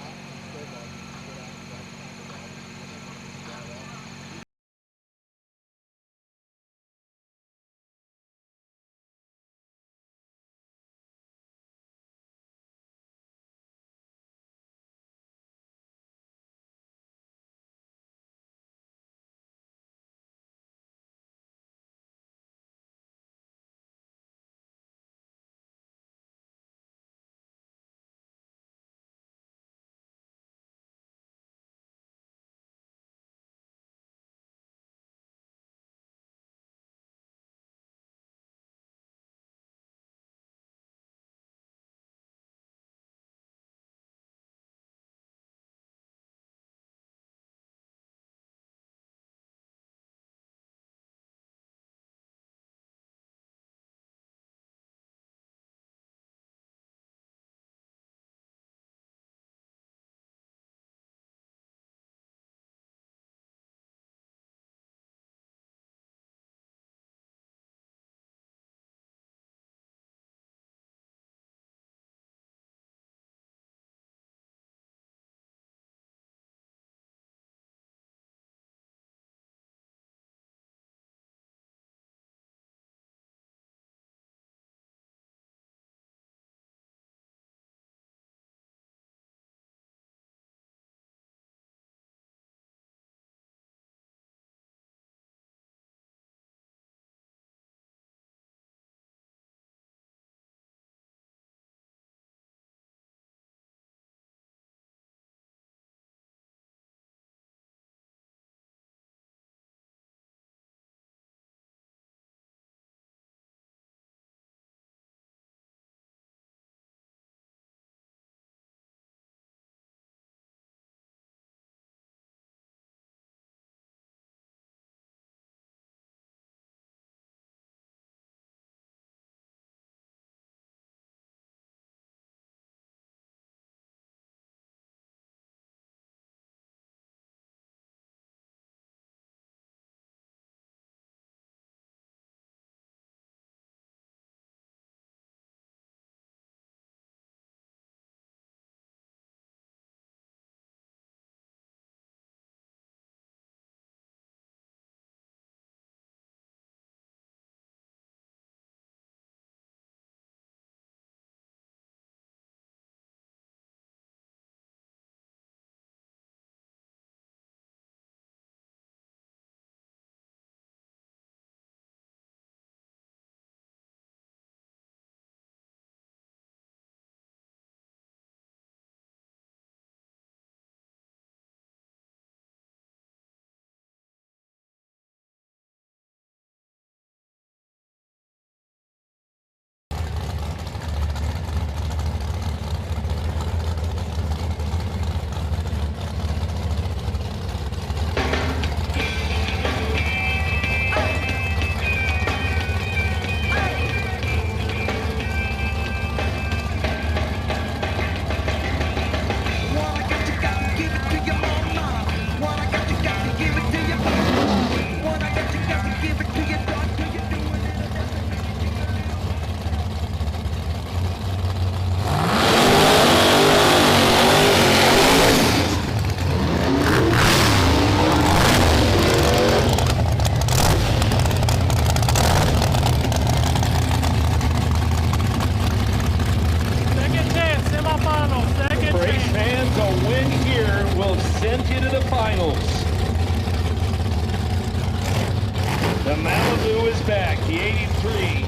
The Malibu is back, the 83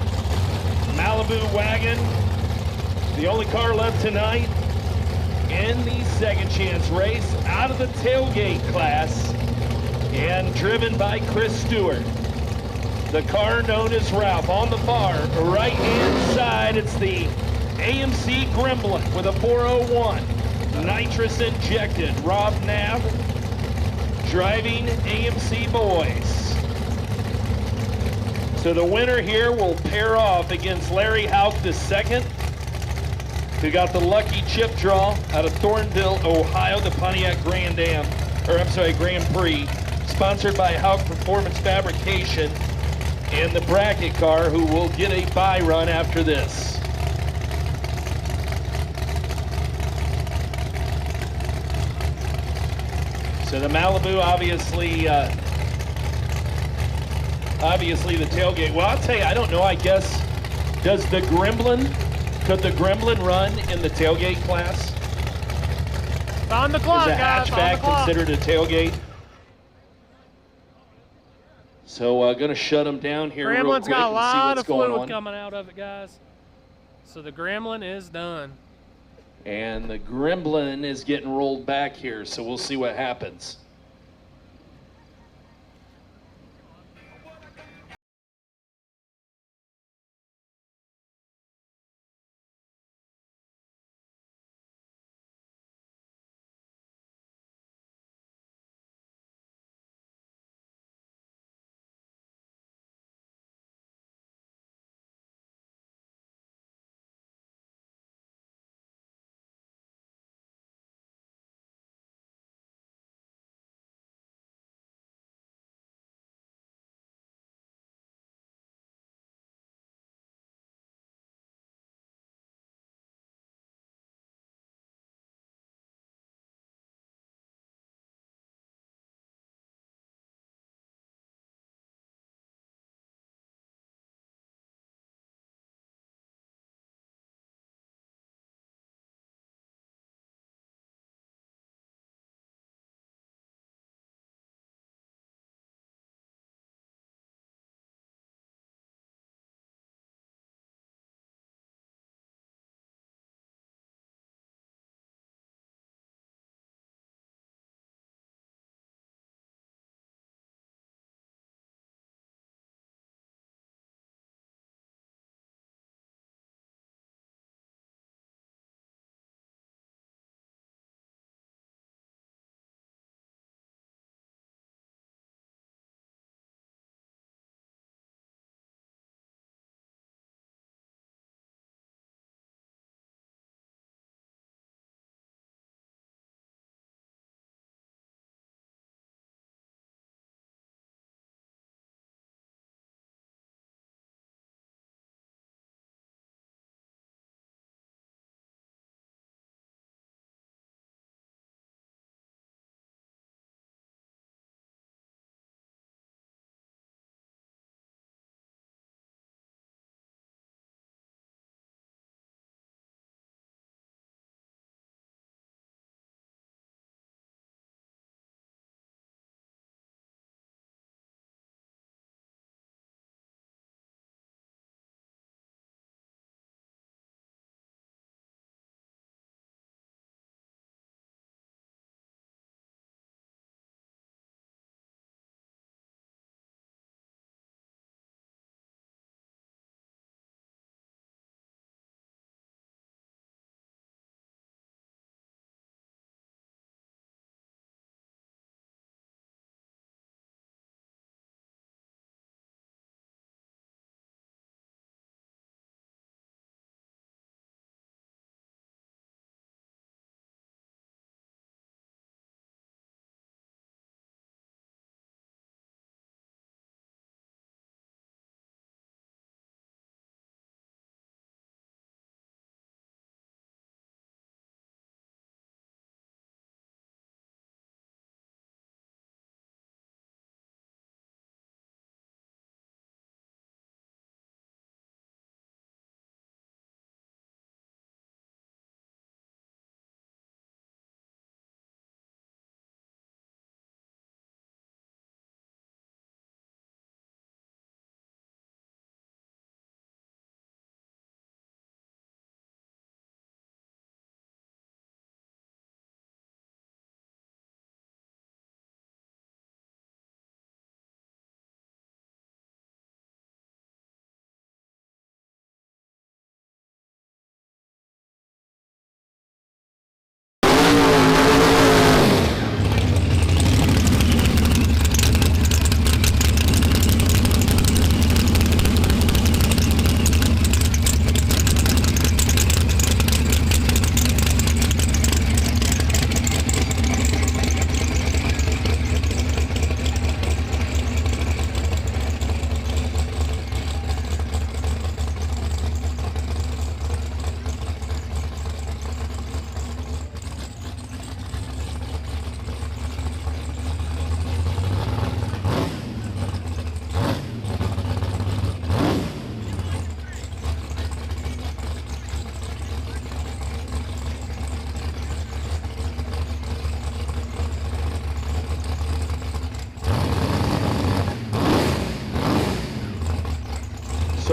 Malibu wagon. The only car left tonight in the second chance race out of the tailgate class and driven by Chris Stewart. The car known as Ralph. On the far right-hand side, it's the AMC Gremlin with a 401. Nitrous injected. Rob Knapp driving AMC boys. So the winner here will pair off against Larry Houck II, who got the lucky chip draw out of Thornville, Ohio, the Pontiac Grand Prix, sponsored by Houck Performance Fabrication, and the bracket car, who will get a bye run after this. So the Malibu, obviously the tailgate. Well, I'll tell you, I don't know. I guess, could the Gremlin run in the tailgate class? It's on the clock, Is a guys. On the hatchback clock. considered a tailgate? So going to shut them down here real Gremlin's quick got a and see lot what's of going fluid on. coming out of it, guys. So the Gremlin is done. And the Gremlin is getting rolled back here, so we'll see what happens.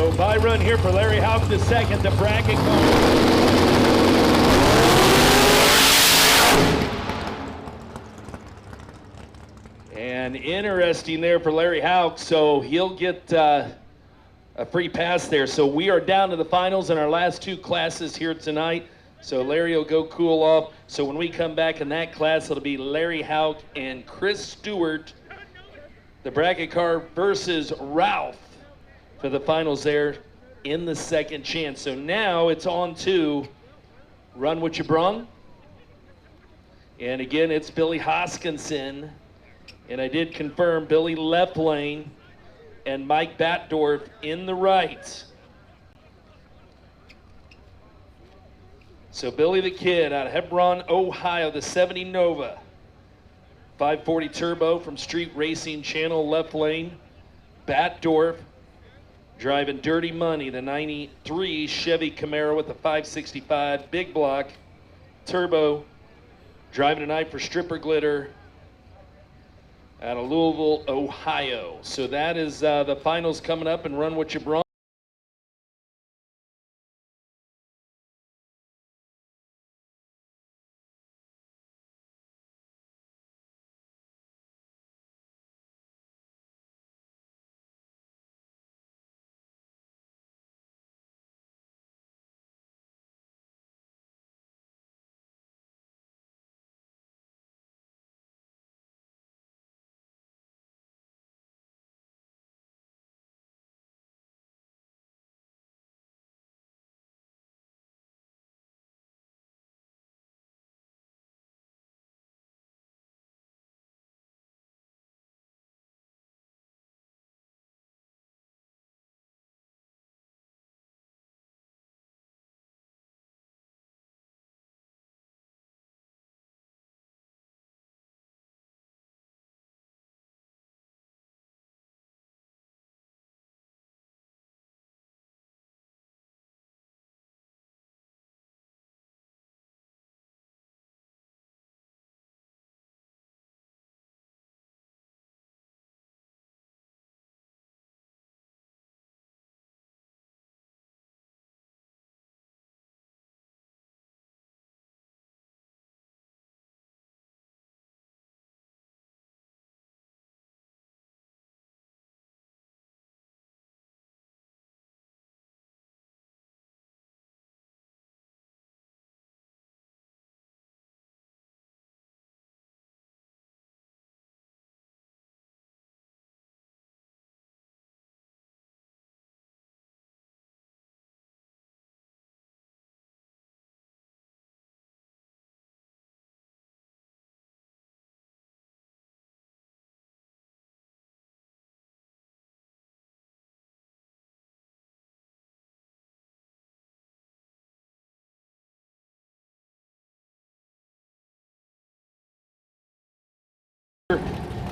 So by run here for Larry Houck the second, the bracket car. And interesting there for Larry Houck, so he'll get a free pass there. So we are down to the finals in our last two classes here tonight. So Larry will go cool off. So when we come back in that class, it'll be Larry Houck and Chris Stewart, the bracket car, versus Ralph for the finals there in the second chance. So now it's on to Run What You Brung. And again, it's Billy Hoskinson. And I did confirm Billy left lane and Mike Batdorf in the right. So Billy the Kid out of Hebron, Ohio, the 70 Nova. 540 turbo from Street Racing Channel, left lane. Batdorf driving Dirty Money, the 93 Chevy Camaro with a 565 big block turbo. Driving tonight for Stripper Glitter out of Louisville, Ohio. So that is the finals coming up, and Run What You Brung.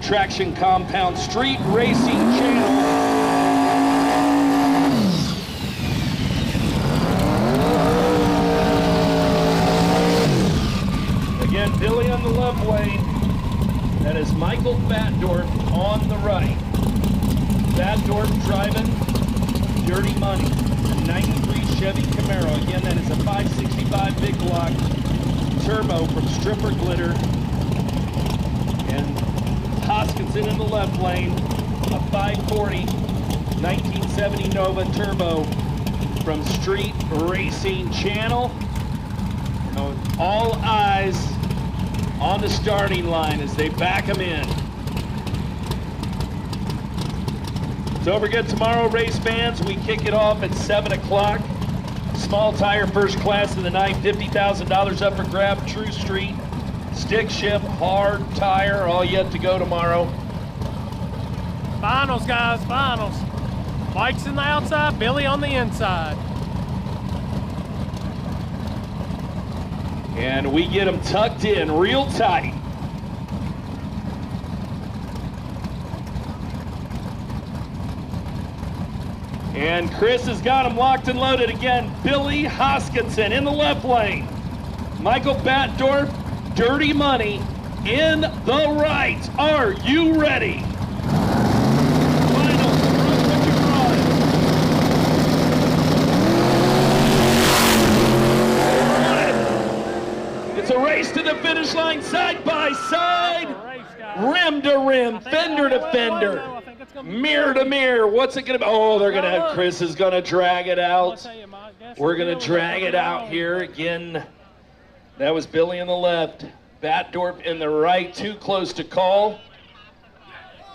Traction Compound Street Racing Channel. Again, Billy on the left lane. That is Michael Batdorf on the right. Batdorf driving Dirty Money, the 93 Chevy Camaro. Again, that is a 565 big block turbo from Stripper Glitter. And Hoskinson in the left lane, a 540 1970 Nova turbo from Street Racing Channel. All eyes on the starting line as they back them in. Don't forget, tomorrow, race fans, we kick it off at 7 o'clock. Small tire first class of the night, $50,000 up for grab, True Street. Stick shift, hard tire, all yet to go tomorrow. Finals, guys, finals. Mike's in the outside, Billy on the inside. And we get them tucked in real tight. And Chris has got them locked and loaded again. Billy Hoskinson in the left lane. Michael Batdorf, Dirty Money in the right. Are you ready? Finals, Run What You Brung. the finish line side by side. Race, guys. Rim to rim, fender to fender, I think it's gonna be mirror to mirror. What's it going to be? Oh, they're going to have, Chris is going to drag it I'll out. tell you, Mike, guess We're the going deal to is drag it's it out wrong. here again. That was Billy on the left. Batdorp in the right, too close to call.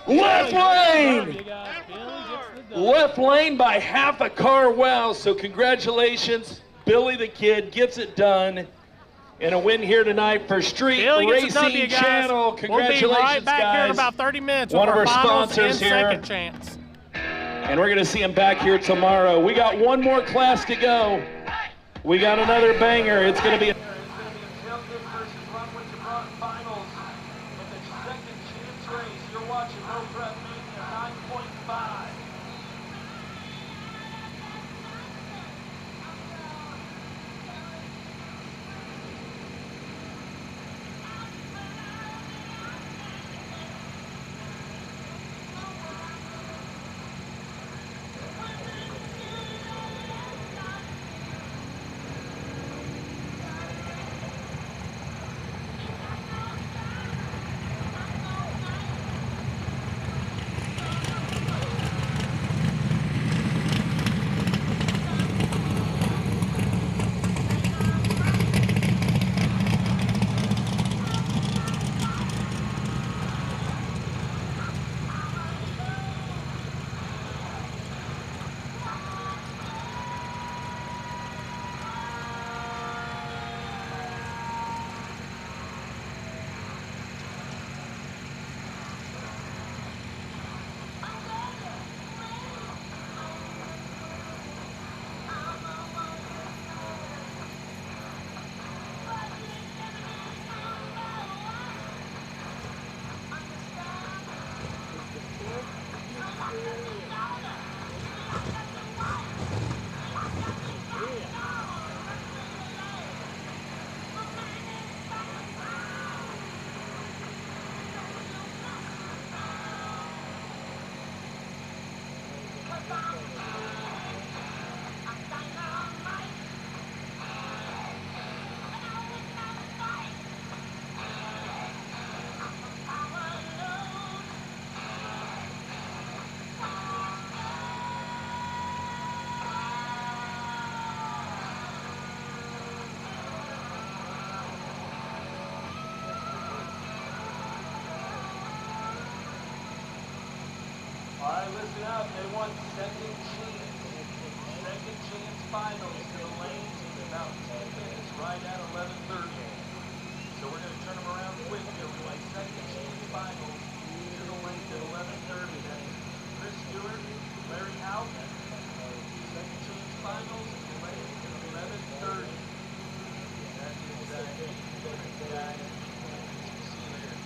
Left lane! You guys. Billy gets the dub. Left lane by half a car. Wow, so congratulations. Billy the Kid gets it done. And a win here tonight for Street Billy gets a Racing W, guys. Channel. Congratulations, We'll be right back guys. here in about 30 minutes One with of our finals sponsors and here. second chance. And we're going to see him back here tomorrow. We got one more class to go. We got another banger. It's going to be... There is going to be a Tailgate versus Run With Your Brung finals in the second chance race. You're watching Mania 9.5. All right, listen up. They want second chance finals to the lanes in about 10 minutes, right at 11:30. So we're going to turn them around quick here. We want second chance finals to the lanes at 11:30. That's Chris Stewart, Larry Hout. Second chance finals to the lanes at 11:30. That is guys. See you later.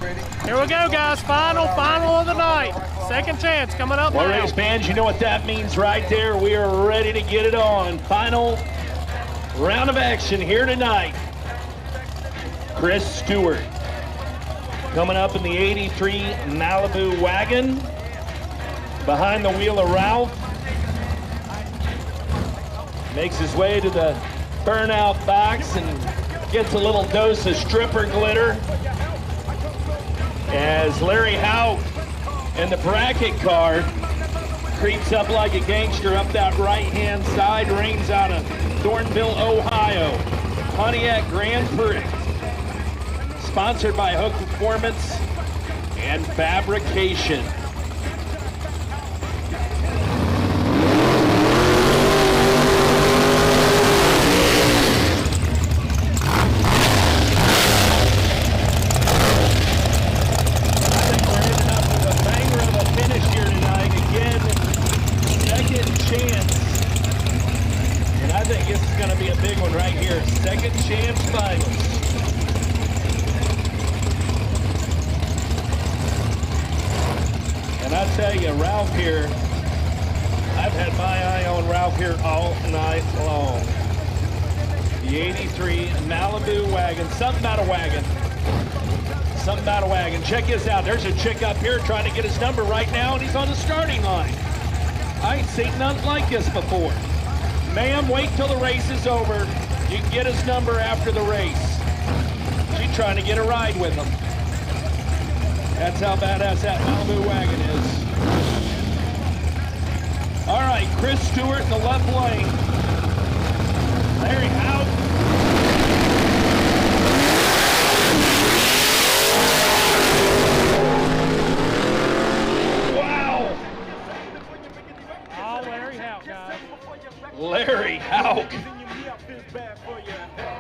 Here we go, guys. Final of the night. Second chance coming up Well, now. race fans, you know what that means right there. We are ready to get it on. Final round of action here tonight. Chris Stewart coming up in the 83 Malibu wagon. Behind the wheel of Ralph. Makes his way to the burnout box and gets a little dose of stripper glitter. As Larry Howe in the bracket car creeps up like a gangster up that right-hand side, reigns out of Thornville, Ohio. Pontiac Grand Prix. Sponsored by Hook Performance and Fabrication. Second chance finals. And I tell you, Ralph here, I've had my eye on Ralph here all night long. The 83 Malibu wagon, something about a wagon. Something about a wagon. Check this out. There's a chick up here trying to get his number right now, and he's on the starting line. I ain't seen nothing like this before. Ma'am, wait till the race is over. You can get his number after the race. She's trying to get a ride with him. That's how badass that Malibu wagon is. All right, Chris Stewart in the left lane. Larry Howe. Wow. Oh, Larry Howe, guys. Larry Howe.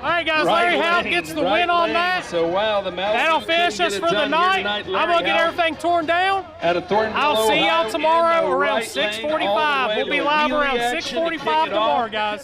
All right, guys, Larry Howe gets the win on that. So, wow, the Malibu That'll finish us for the night. I'm going to get everything torn down. I'll see y'all tomorrow around 6:45. We'll be live around 6:45 tomorrow, guys.